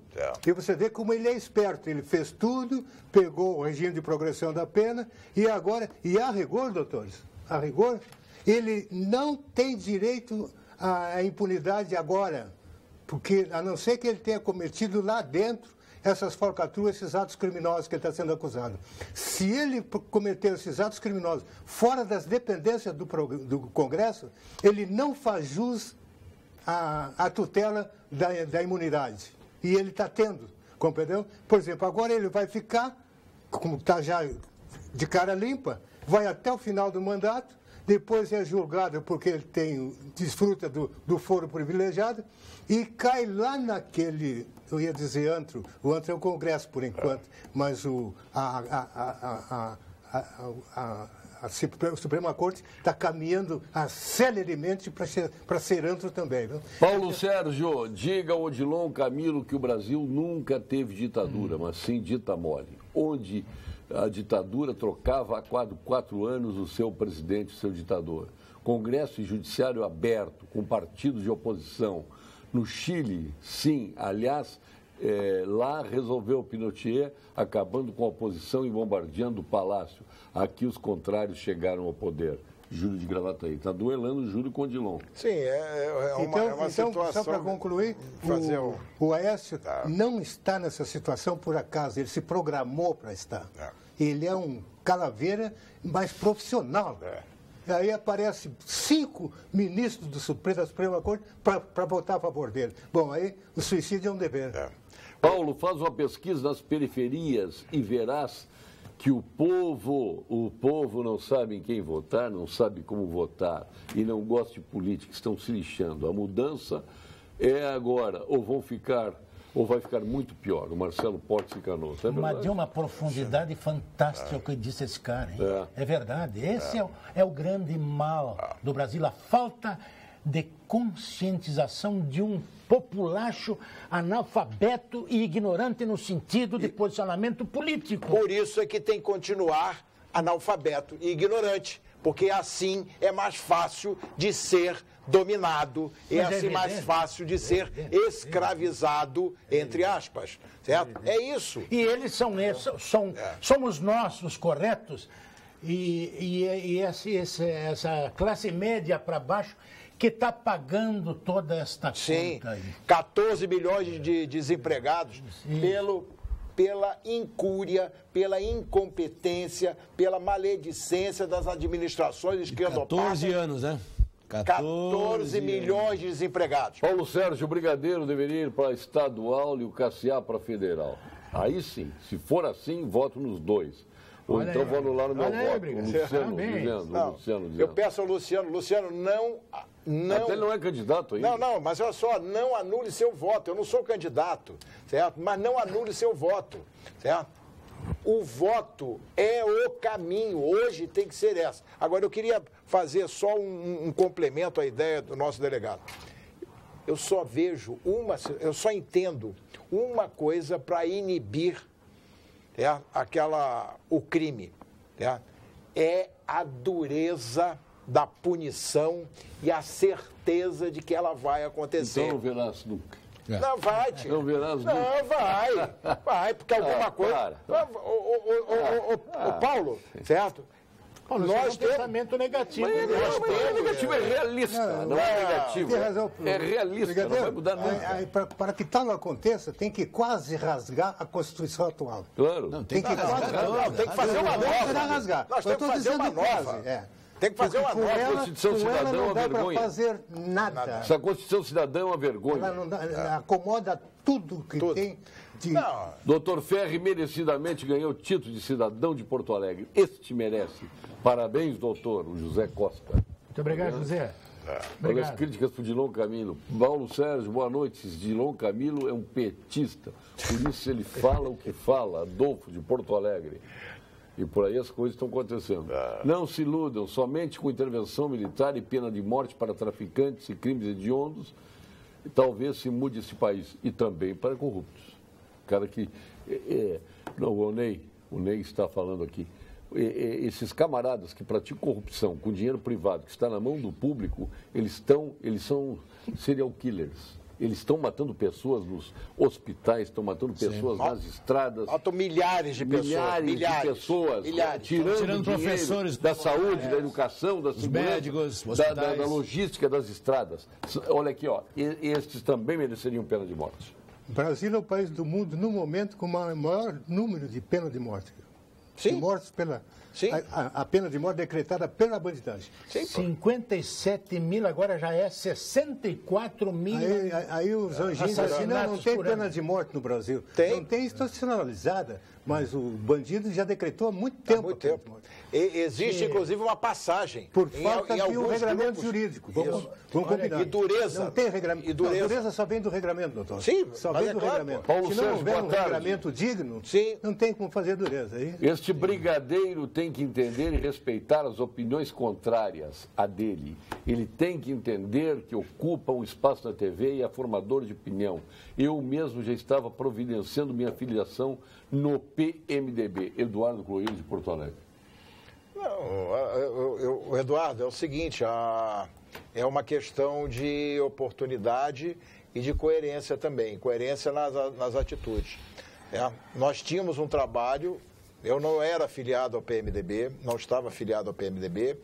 E você vê como ele é esperto. Ele fez tudo, pegou o regime de progressão da pena e agora, a rigor, doutores, a rigor, ele não tem direito à impunidade agora, porque a não ser que ele tenha cometido lá dentro essas falcatruas, esses atos criminosos que ele está sendo acusado. Se ele cometeu esses atos criminosos fora das dependências do Congresso, ele não faz jus à tutela da imunidade. E ele está tendo, compreendeu? Por exemplo, agora ele vai ficar, como está já de cara limpa, vai até o final do mandato, depois é julgado porque ele desfruta do foro privilegiado e cai lá naquele, eu ia dizer antro, o antro é o Congresso por enquanto, mas a Suprema Corte está caminhando celeremente para ser antro também. Viu? Paulo Sérgio, diga ao Odilon Camilo que o Brasil nunca teve ditadura, mas sim dita mole, onde a ditadura trocava a cada 4 anos o seu presidente, o seu ditador. Congresso e judiciário aberto, com partidos de oposição. No Chile, sim, aliás, lá resolveu o Pinochet, acabando com a oposição e bombardeando o palácio. Aqui os contrários chegaram ao poder. Júlio de Gravataí. Está duelando Júlio com Odilon. Sim, é uma situação... Só para concluir, o Aécio não está nessa situação por acaso, ele se programou para estar. Ele é um calaveira mais profissional. Aí aparece 5 ministros da Suprema Corte para votar a favor dele. Bom, aí o suicídio é um dever. Paulo, faz uma pesquisa nas periferias e verás que o povo não sabe em quem votar, não sabe como votar e não gosta de política, estão se lixando. A mudança é agora, ou vai ficar muito pior. O Marcelo Portes Canosso. Mas de uma profundidade fantástica o que disse esse cara, hein? É verdade. Esse é o grande mal do Brasil, a falta de conscientização de um populacho analfabeto e ignorante no sentido de posicionamento político. Por isso é que tem que continuar analfabeto e ignorante, porque assim é mais fácil de ser dominado, é assim mais fácil de ser escravizado, entre aspas, certo? É isso. E eles somos nós os corretos e essa classe média para baixo que está pagando toda esta conta aí. 14 milhões de desempregados pela incúria, pela incompetência, pela maledicência das administrações esquerdopatas. 14 anos, né? 14 milhões de desempregados. Paulo Sérgio, o Brigadeiro deveria ir para estadual e o Cassiá para federal. Aí sim, se for assim, voto nos dois. Ou olha então aí, vou anular o meu voto. O Luciano dizendo. Eu peço ao Luciano, não... Até ele não é candidato ainda. Não, mas olha só, não anule seu voto. Eu não sou candidato, certo? Mas não anule seu voto, certo? O voto é o caminho, hoje tem que ser essa. Agora, eu queria fazer só um complemento à ideia do nosso delegado. Eu só entendo uma coisa para inibir o crime, é a dureza da punição e a certeza de que ela vai acontecer. Então não verás nunca. Não vai, tio. Não verás nunca. Não, vai, porque alguma coisa... O Paulo, certo? Paulo, nós temos um pensamento negativo. Mas é negativo, é realista, não é negativo. Tem razão. É realista, não vai mudar nunca. Para que tal não aconteça, tem que quase rasgar a Constituição atual. Claro. Não, Tem que quase Não, tem que fazer uma nova. rasgar. Nós temos que fazer uma nova. Tem que fazer uma Com nova. ela, Constituição com ela Cidadã é não uma dá para vergonha. fazer nada. Essa Constituição Cidadã é uma vergonha. Ela não dá, ela acomoda tudo que tem de... Não, Doutor Ferri merecidamente ganhou o título de cidadão de Porto Alegre. Este merece. Parabéns, doutor, o José Costa. Muito obrigado, José. Olha as Obrigado. críticas para o Dilon Camilo. Paulo Sérgio, boa noite. Dilon Camilo é um petista. Por isso ele fala o que fala. Adolfo, de Porto Alegre. E por aí as coisas estão acontecendo. Não se iludam, somente com intervenção militar e pena de morte para traficantes e crimes hediondos, talvez se mude esse país. E também para corruptos. Cara que... não, o Ney está falando aqui. Esses camaradas que praticam corrupção com dinheiro privado, que está na mão do público, eles são serial killers. Eles estão matando pessoas nos hospitais, estão matando pessoas nas estradas. matam milhares de pessoas. Milhares. Tirando professores da saúde, da educação, da segurança, médicos, da logística das estradas. Olha aqui, ó, estes também mereceriam pena de morte. O Brasil é o país do mundo, no momento, com o maior número de pena de morte. Sim. De mortes pela... Sim. A pena de morte decretada pela bandidagem. 57 mil, agora já é 64 mil. Aí os anjinhos assim, não tem pena de morte no Brasil. Tem. Não tem institucionalizada, mas o bandido já decretou há muito tempo. Há muito tempo. Existe, inclusive, uma passagem. Por falta de um regulamento grupos. jurídico. Vamos combinar. E dureza. Não tem regulamento. E dureza. Não, dureza só vem do regulamento, doutor. Sim, só mas vem do claro, regulamento. Paulo Se não Sérgio, houver boa um tarde. regulamento digno, Sim. não tem como fazer dureza. Este brigadeiro tem que entender e respeitar as opiniões contrárias a dele. Ele tem que entender que ocupa um espaço na TV e é formador de opinião. Eu mesmo já estava providenciando minha filiação no PMDB. Eduardo Cloeiro, de Porto Alegre. Não, Eduardo, é o seguinte, é uma questão de oportunidade e de coerência também, coerência nas atitudes. Nós tínhamos um trabalho, eu não era afiliado ao PMDB, não estava afiliado ao PMDB,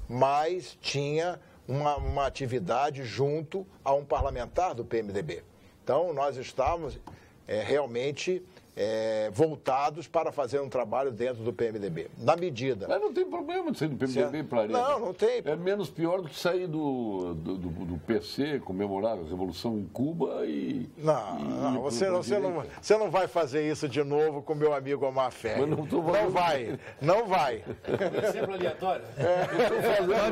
mas tinha uma atividade junto a um parlamentar do PMDB. Então, nós estávamos realmente voltados para fazer um trabalho dentro do PMDB, na medida. Mas não tem problema de sair do PMDB para a Não, não tem. É menos pior do que sair do PC, comemorar a Revolução em Cuba e... Não, você não vai fazer isso de novo com meu amigo Omar Ferri. Não vai. É sempre aleatório.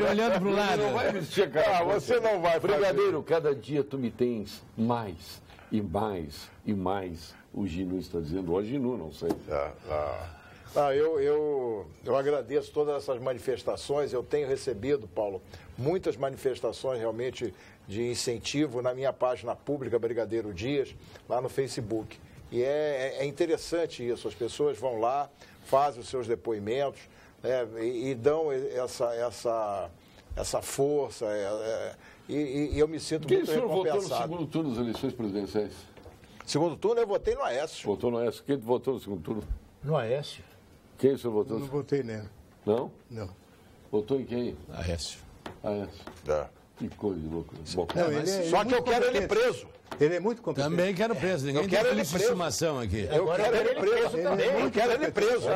Olhando para o lado. Não vai me checar. Você não vai fazer. Brigadeiro, cada dia tu me tens mais e mais e mais. O Ginu está dizendo, o Ginu, não sei. Eu agradeço todas essas manifestações. Eu tenho recebido, Paulo, muitas manifestações realmente de incentivo na minha página pública, Brigadeiro Dias, lá no Facebook. E é interessante isso. As pessoas vão lá, fazem os seus depoimentos e dão essa força. E eu me sinto muito recompensado. Quem o senhor votou no segundo turno das eleições presidenciais? Segundo turno, eu votei no Aécio. Votou no Aécio. Quem votou no segundo turno? No Aécio. Quem o senhor votou? Não votei nele. Não? Não. Votou em quem? Aécio. Aécio. Que coisa de louco. Bom, Só que eu quero ele preso. Ele é muito competente. Também quero preso. Ninguém tem ele de estimação aqui. Eu quero ele preso também. Eu quero ele preso.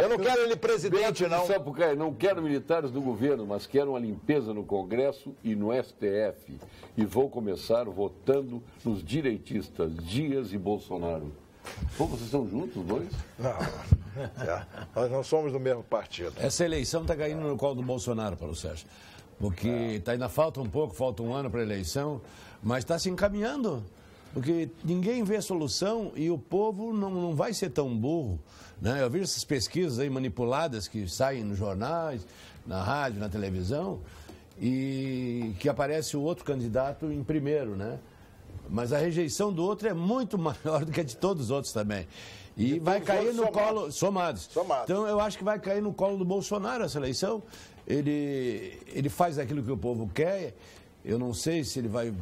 Eu não quero ele presidente, não. Sapucaí, não quero militares do governo, mas quero uma limpeza no Congresso e no STF. E vou começar votando nos direitistas, Dias e Bolsonaro. Pô, vocês estão juntos, os dois? Não. Nós não somos do mesmo partido. Essa eleição está caindo no colo do Bolsonaro, Paulo Sérgio. Porque ainda falta um pouco, falta um ano para a eleição, mas está se encaminhando. Porque ninguém vê solução e o povo não vai ser tão burro. Né? Eu vi essas pesquisas aí manipuladas que saem nos jornais, na rádio, na televisão, e que aparece o outro candidato em primeiro, né? Mas a rejeição do outro é muito maior do que a de todos os outros também. E vai cair no somados. colo... Somados. Então, eu acho que vai cair no colo do Bolsonaro essa eleição. Ele faz aquilo que o povo quer. Eu não sei se ele vai...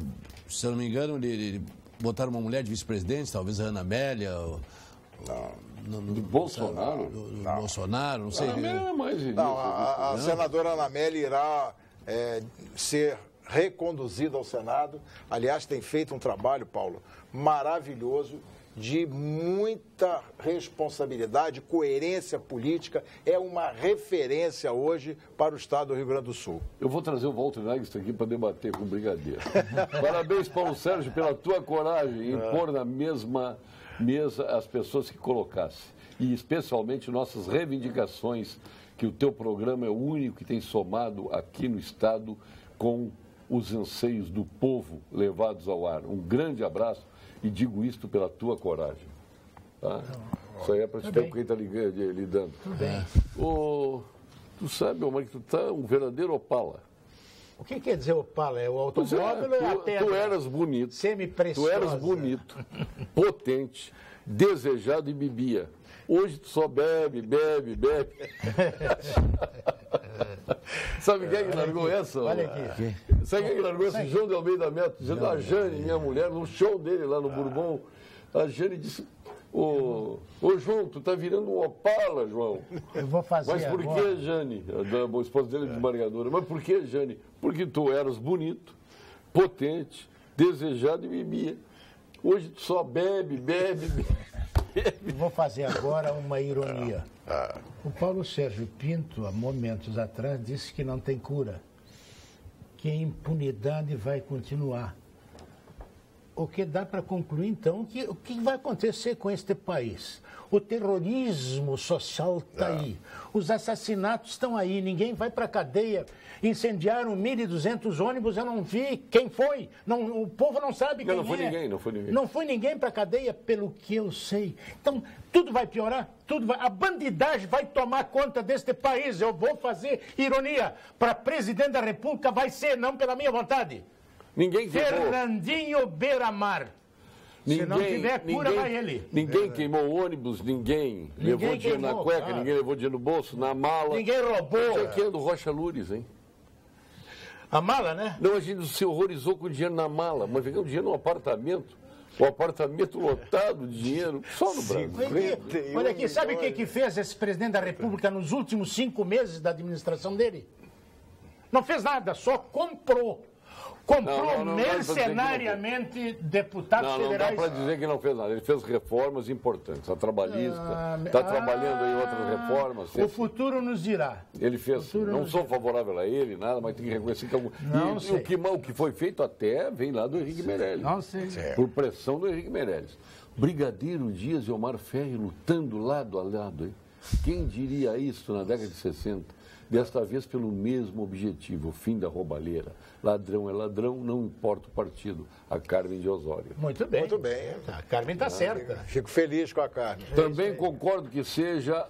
Se eu não me engano, ele botar uma mulher de vice-presidente, talvez a Ana Amélia... De Bolsonaro? Bolsonaro, não sei. A senadora Ana Amélia irá ser reconduzida ao Senado. Aliás, tem feito um trabalho, Paulo, maravilhoso, de muita responsabilidade, coerência política. É uma referência hoje para o estado do Rio Grande do Sul. Eu vou trazer o Walter Negrist aqui para debater com o Brigadeiro. Parabéns, Paulo Sérgio, pela tua coragem em pôr na mesma mesa as pessoas que colocasse. E especialmente nossas reivindicações, que o teu programa é o único que tem somado aqui no estado com os anseios do povo levados ao ar. Um grande abraço e digo isto pela tua coragem. Tá? Isso aí é para te ver com quem está lidando. Tudo bem. Tu sabe, Omar, que tu tá um verdadeiro Opala. O que quer dizer Opala? É o automóvel ou é a terra? Tu eras bonito. Semi-preciosa. Tu eras bonito, potente, desejado e bebia. Hoje tu só bebe. Sabe quem é que largou essa? Olha aqui. Sabe quem é que largou essa? João de Almeida Neto, dizendo a Jane, minha mulher, no show dele lá no Bourbon. A Jane disse... Ô, João, tu tá virando um Opala, João. Eu vou fazer Mas por agora. que, Jane? A esposa dele é desembargadora. Mas por que, Jane? Porque tu eras bonito, potente, desejado e bebia. Hoje tu só bebe. Eu vou fazer agora uma ironia. O Paulo Sérgio Pinto, há momentos atrás, disse que não tem cura, que a impunidade vai continuar. O que dá para concluir, então, que o que vai acontecer com este país? O terrorismo social está aí, os assassinatos estão aí, ninguém vai para a cadeia. Incendiaram 1.200 ônibus, eu não vi quem foi, o povo não sabe quem não foi é. Ninguém, não foi ninguém. Não foi ninguém para a cadeia, pelo que eu sei. Então, tudo vai piorar, a bandidagem vai tomar conta deste país. Eu vou fazer ironia, para presidente da República vai ser, não pela minha vontade. Ninguém queimou. Fernandinho Beiramar. Se não tiver cura, vai ele. Ninguém queimou ônibus, ninguém levou dinheiro na cueca, ninguém levou dinheiro no bolso, na mala. Ninguém roubou. Tinha que do Rocha Loures, hein? A mala, né? Não, a gente se horrorizou com o dinheiro na mala, mas pegamos dinheiro no apartamento. O apartamento lotado de dinheiro, só no Brasil. Olha aqui, sabe o que fez esse presidente da República nos últimos 5 meses da administração dele? Não fez nada, só comprou. Comprou mercenariamente deputados federais. Não dá para dizer que não fez nada. Ele fez reformas importantes. A trabalhista está trabalhando em outras reformas. O futuro nos dirá. Ele fez. Não sou favorável a ele, nada, mas tem que reconhecer que o que foi feito até vem lá do Henrique Meirelles. Não sei. Por pressão do Henrique Meirelles. Brigadeiro Dias e Omar Ferri lutando lado a lado. Hein? Quem diria isso na década de 60? Desta vez pelo mesmo objetivo, o fim da roubalheira. Ladrão é ladrão, não importa o partido. A Carmen de Osório. Muito bem. Muito bem. A Carmen está certa. Fico feliz com a Carmen. Também concordo que seja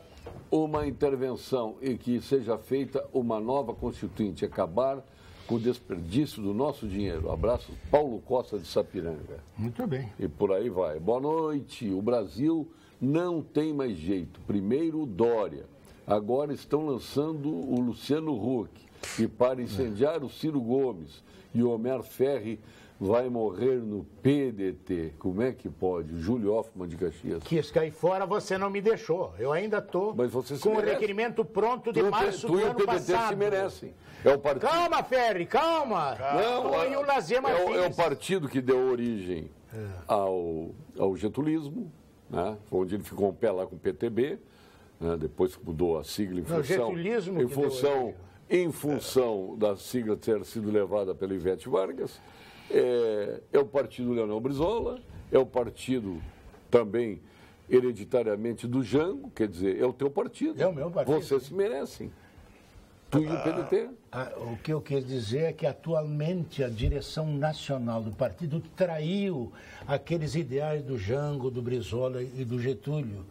uma intervenção e que seja feita uma nova constituinte, acabar com o desperdício do nosso dinheiro. Abraço, Paulo Costa de Sapiranga. Muito bem. E por aí vai. Boa noite. O Brasil não tem mais jeito. Primeiro o Dória. Agora estão lançando o Luciano Huck. E para incendiar o Ciro Gomes. E o Omar Ferri vai morrer no PDT. Como é que pode? O Júlio Hoffmann de Caxias. Quis cair fora, você não me deixou. Eu ainda estou com o requerimento pronto de março do ano passado. Tu e o PDT se merecem. É o partido... Calma, Ferri, calma. Não, e o Lazier Martins. É o partido que deu origem ao getulismo, né? Onde ele ficou um pé lá com o PTB, né? Depois mudou a sigla em função da sigla ter sido levada pela Ivete Vargas. É o partido Leonel Brizola, é o partido também hereditariamente do Jango, quer dizer, é o teu partido. É o meu partido. Vocês se merecem. Tu e o PDT. O que eu quero dizer é que atualmente a direção nacional do partido traiu aqueles ideais do Jango, do Brizola e do Getúlio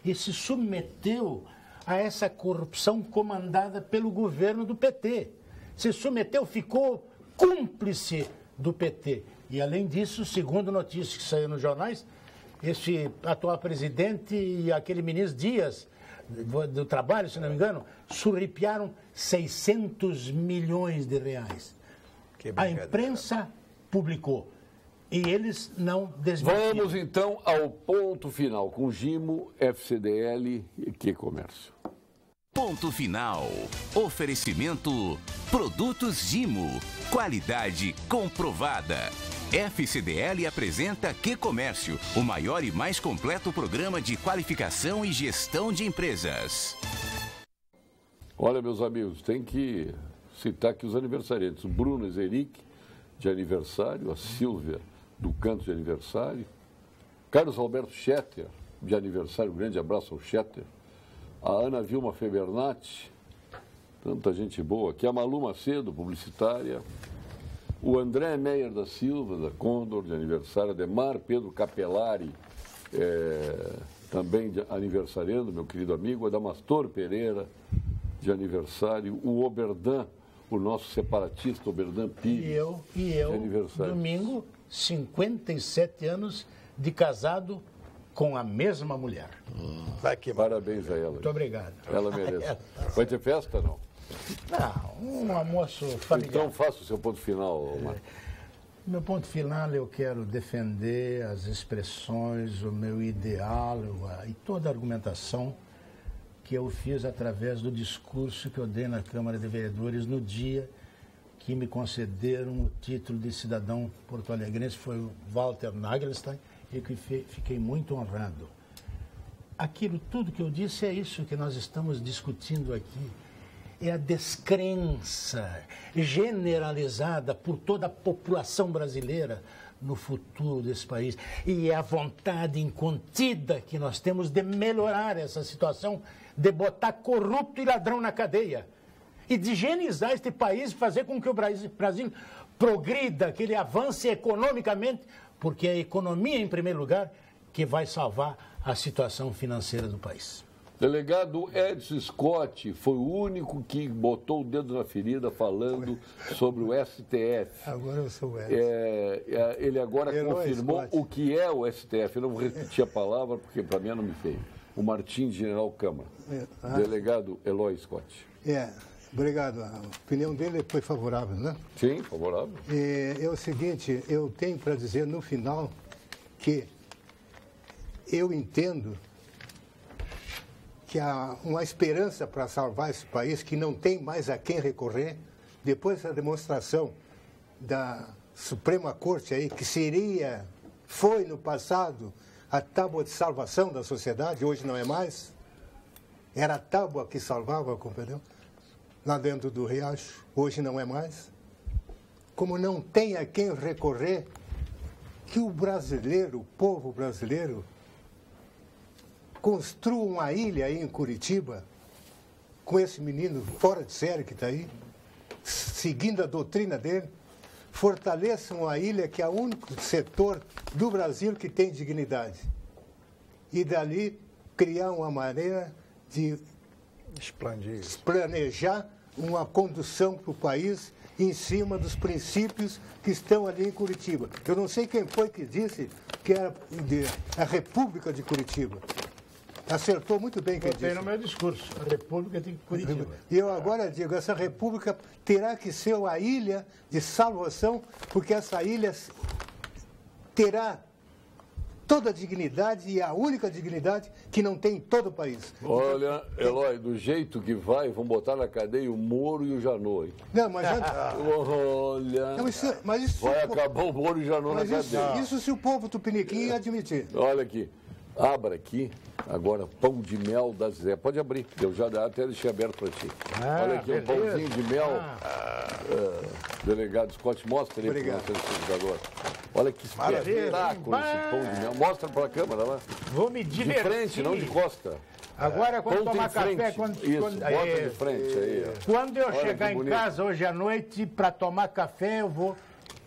e se submeteu a essa corrupção comandada pelo governo do PT. Se submeteu, ficou cúmplice do PT. E, além disso, segundo notícias que saíram nos jornais, esse atual presidente e aquele ministro Dias, do Trabalho, se não me engano, surripiaram 600 milhões de reais. A imprensa publicou e eles não desmentiram. Vamos então ao ponto final com Gimo, FCDL e Que Comércio. Ponto final. Oferecimento Produtos Gimo. Qualidade comprovada. FCDL apresenta Que Comércio, o maior e mais completo programa de qualificação e gestão de empresas. Olha, meus amigos, tem que citar aqui os aniversariantes. O Bruno Ezeric, de aniversário, a Silvia do Canto de aniversário, Carlos Alberto Schetter, de aniversário, um grande abraço ao Schetter, a Ana Vilma Febernati, tanta gente boa aqui, a Malu Macedo, publicitária, o André Meyer da Silva, da Condor, de aniversário, Ademar Pedro Capelari, também de aniversariando, meu querido amigo, Adamastor Pereira, de aniversário, o Oberdan, o nosso separatista Oberdan Pires. E eu domingo, 57 anos de casado com a mesma mulher. Parabéns a ela. Muito obrigado. Ela merece. Vai ter festa, não? Não, um almoço familiar. Então faça o seu ponto final, Marcos. Meu ponto final, eu quero defender as expressões, o meu ideal e toda a argumentação que eu fiz através do discurso que eu dei na Câmara de Vereadores no dia que me concederam o título de cidadão porto-alegrense, foi o Walter Nagelstein, e que fiquei muito honrado. Aquilo tudo que eu disse é isso que nós estamos discutindo aqui. É a descrença generalizada por toda a população brasileira no futuro desse país. E é a vontade incontida que nós temos de melhorar essa situação, de botar corrupto e ladrão na cadeia. E de higienizar este país e fazer com que o Brasil progrida, que ele avance economicamente, porque é a economia, em primeiro lugar, que vai salvar a situação financeira do país. Delegado Edson Scott foi o único que botou o dedo na ferida falando sobre o STF. Agora eu sou o Edson. Ele agora confirmou o que é o STF. Eu não vou repetir a palavra, porque para mim não me feio. O Martim General Câmara. Delegado Eloy Scott. Obrigado. A opinião dele foi favorável, né? Sim, favorável. É o seguinte, eu tenho para dizer no final que eu entendo que há uma esperança para salvar esse país, que não tem mais a quem recorrer, depois da demonstração da Suprema Corte aí, que foi no passado a tábua de salvação da sociedade, hoje não é mais. Era a tábua que salvava, compreendeu? Lá dentro do riacho, hoje não é mais. Como não tem a quem recorrer, que o brasileiro, o povo brasileiro, construa uma ilha aí em Curitiba, com esse menino fora de série que está aí, seguindo a doutrina dele, fortaleçam a ilha, que é o único setor do Brasil que tem dignidade. E dali criar uma maneira de planejar uma condução para o país em cima dos princípios que estão ali em Curitiba. Eu não sei quem foi que disse que era a República de Curitiba. Acertou muito bem quem disse. Botei no meu discurso, a República de Curitiba. E eu agora digo, essa República terá que ser uma ilha de salvação, porque essa ilha terá toda a dignidade e a única dignidade que não tem em todo o país. Olha, Eloy, do jeito que vão botar na cadeia o Moro e o Janot, hein? Não, mas olha, não, mas isso vai acabar o Moro e o Janot na cadeia. Isso se o povo tupiniquim admitir. Olha aqui, abra aqui, agora, pão de mel da Zé. Pode abrir, eu já até deixei aberto para ti. Olha aqui, beleza. Um pãozinho de mel. Delegado Scott, mostra aí para o telespectador. Olha que espetáculo esse pão de mel. Mostra para a câmera lá. Vou me divertir. De frente, não de costa. Agora, quando tomar café... Isso, bota de frente aí. Quando eu chegar em casa hoje à noite para tomar café, eu vou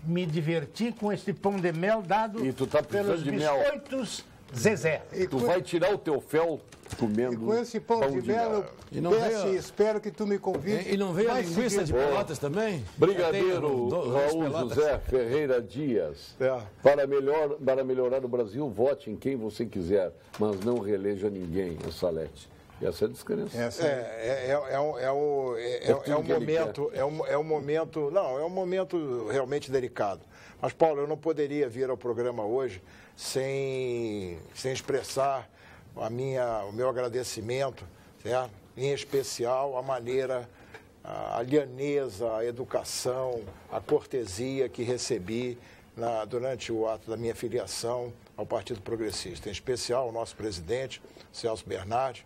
me divertir com esse pão de mel dado pelos biscoitos Zezé. Tu vai tirar o teu fel comendo E com esse pão de mel, E não peço veio- e espero que tu me convides. E não veio a mais linguiça de seguido. Pelotas também? Brigadeiro Tem Raul Pelotas. José Ferreira Dias. É. Para melhorar o Brasil, vote em quem você quiser, mas não reeleja ninguém, o Salete. Essa é a descrença. Essa É um momento realmente delicado. Mas, Paulo, eu não poderia vir ao programa hoje sem expressar o meu agradecimento, certo? Em especial a maneira, a lhaneza, a educação, a cortesia que recebi durante o ato da minha filiação ao Partido Progressista. Em especial o nosso presidente, Celso Bernardi,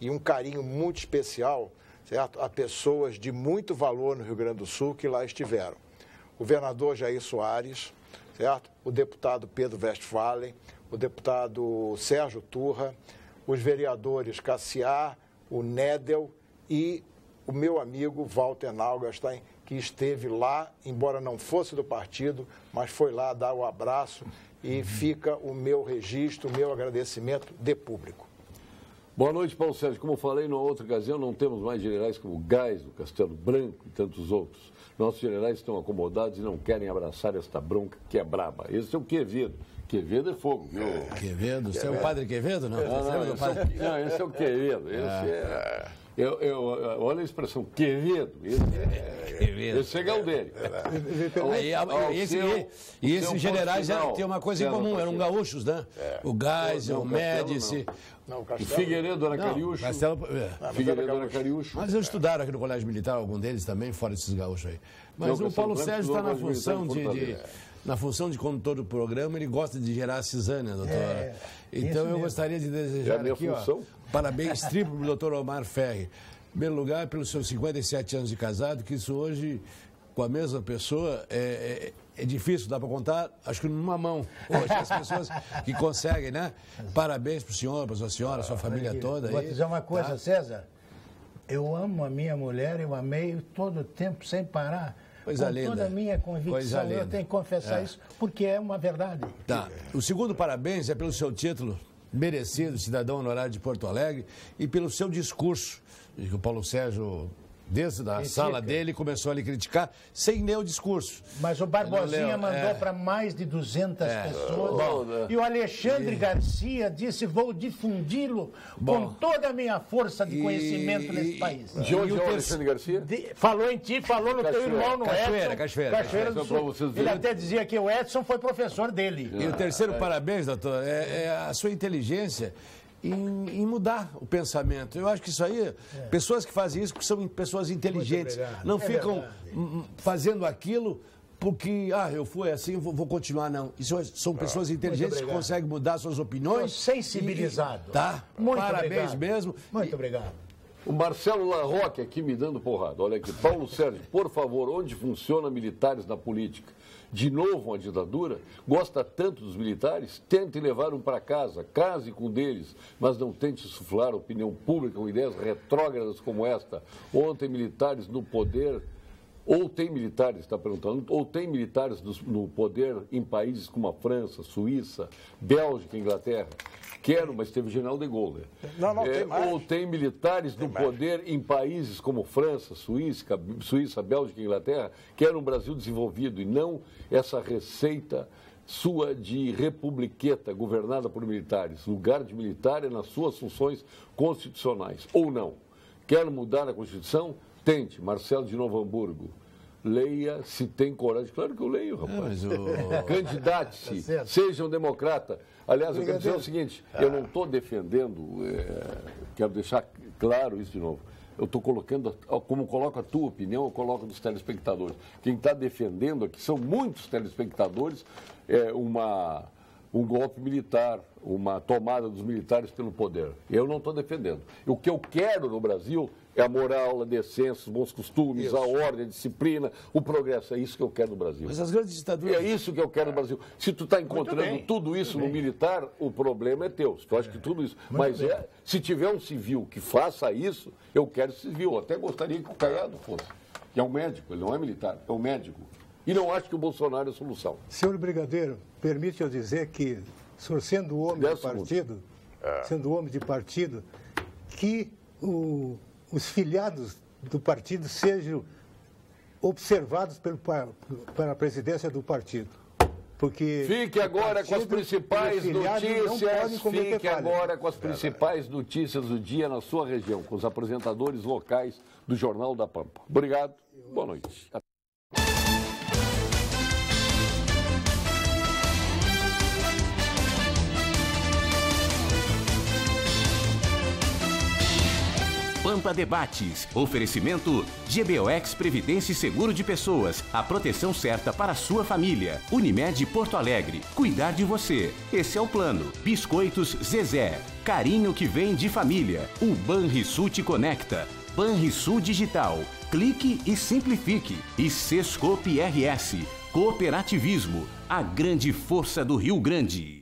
e um carinho muito especial, certo, a pessoas de muito valor no Rio Grande do Sul que lá estiveram. O governador Jair Soares, certo? O deputado Pedro Westphalen, o deputado Sérgio Turra, os vereadores Cassiá, o Nédel e o meu amigo Walter Naugastein, que esteve lá, embora não fosse do partido, mas foi lá dar o abraço e fica o meu registro, o meu agradecimento de público. Boa noite, Paulo Sérgio. Como eu falei numa outra ocasião, não temos mais generais como Gás, o Castelo Branco e tantos outros. Nossos generais estão acomodados e não querem abraçar esta bronca que é braba. Esse é o Quevedo. Quevedo é fogo, viu? Quevedo? Você é o padre Quevedo? Não, Esse é o Quevedo. Olha a expressão, Quevedo. Esse é Galdério. E esses generais já têm uma coisa em comum, eram gaúchos, né? O Geisel, o Médici. Não, O Figueiredo era Cariúcho. Figueiredo era Cariúcho. Mas eu estudaram aqui no Colégio Militar, algum deles também, fora desses gaúchos aí. Mas o Paulo Sérgio está na função de condutor do programa, ele gosta de gerar a cisânia, doutora. Então eu gostaria de desejar aqui, parabéns triplo para o doutor Omar Ferri. Em primeiro lugar, pelos seus 57 anos de casado, que isso hoje, com a mesma pessoa, é difícil, dá para contar, acho que numa mão. Hoje, as pessoas que conseguem, né? Parabéns para o senhor, para a sua senhora, sua família toda. Vou te dizer uma coisa, tá? César. Eu amo a minha mulher, eu amei todo o tempo, sem parar. Coisa com linda. toda a minha convicção, eu tenho que confessar isso, porque é uma verdade. Tá. O segundo parabéns é pelo seu título merecido, cidadão honorário de Porto Alegre, e pelo seu discurso, que o Paulo Sérgio, desde a sala dele, começou a lhe criticar, sem ler o discurso. Mas o Barbosinha mandou para mais de 200 pessoas. E o Alexandre Garcia disse, vou difundi-lo com toda a minha força de conhecimento nesse país. De onde é o Alexandre Garcia? Falou em ti, falou no teu irmão, no Edson. Cachoeira do Sul. Ele até dizia que o Edson foi professor dele. E o terceiro parabéns, doutor, é a sua inteligência em mudar o pensamento. Eu acho que isso aí, pessoas que fazem isso são pessoas inteligentes, não ficam fazendo aquilo porque, eu fui assim, vou continuar, não. Isso são pessoas inteligentes que conseguem mudar suas opiniões. Sensibilizado. Tá, muito parabéns obrigado. mesmo. Muito obrigado. O Marcelo Larroque aqui me dando porrada. Olha aqui, Paulo Sérgio, por favor, onde funciona militares na política? De novo uma ditadura? Gosta tanto dos militares? Tente levar um para casa, case com um deles, mas não tente insuflar a opinião pública com ideias retrógradas como esta. Ontem militares no poder, ou tem militares, está perguntando, ou tem militares no poder em países como a França, Suíça, Bélgica, Inglaterra. Quero, mas teve General de Gaulle. Não, tem mais. Ou tem militares no poder em países como França, Suíça, Bélgica e Inglaterra. Quero um Brasil desenvolvido e não essa receita sua de republiqueta governada por militares. Lugar de militar é nas suas funções constitucionais. Ou não. Quero mudar a Constituição? Tente. Marcelo de Novo Hamburgo. Leia se tem coragem. Claro que eu leio, rapaz. Candidate-se, seja um democrata. Aliás, eu quero dizer o seguinte, eu não estou defendendo, quero deixar claro isso de novo, eu estou colocando, como coloco a tua opinião, eu coloco dos telespectadores. Quem está defendendo aqui são muitos telespectadores, um golpe militar, uma tomada dos militares pelo poder. Eu não estou defendendo. O que eu quero no Brasil é a moral, a decência, os bons costumes, a ordem, a disciplina, o progresso. É isso que eu quero no Brasil. Mas as grandes ditaduras... É isso que eu quero no Brasil. Se tu está encontrando tudo isso no militar, o problema é teu. Se tu acha que tudo isso... Mas se tiver um civil que faça isso, eu quero civil. Eu até gostaria que o Caiado fosse. Que é um médico, ele não é militar, é um médico. E não acho que o Bolsonaro é a solução. Senhor Brigadeiro, permite eu dizer que o senhor sendo homem de partido, que os filiados do partido sejam observados para a presidência do partido. Porque fique agora com as principais notícias. Fique agora com as principais notícias do dia na sua região, com os apresentadores locais do Jornal da Pampa. Obrigado. Boa noite. Pampa Debates. Oferecimento GBOX Previdência e Seguro de Pessoas. A proteção certa para a sua família. Unimed Porto Alegre. Cuidar de você. Esse é o plano. Biscoitos Zezé. Carinho que vem de família. O Banrisul te conecta. Banrisul Digital. Clique e simplifique. E Sescope RS. Cooperativismo. A grande força do Rio Grande.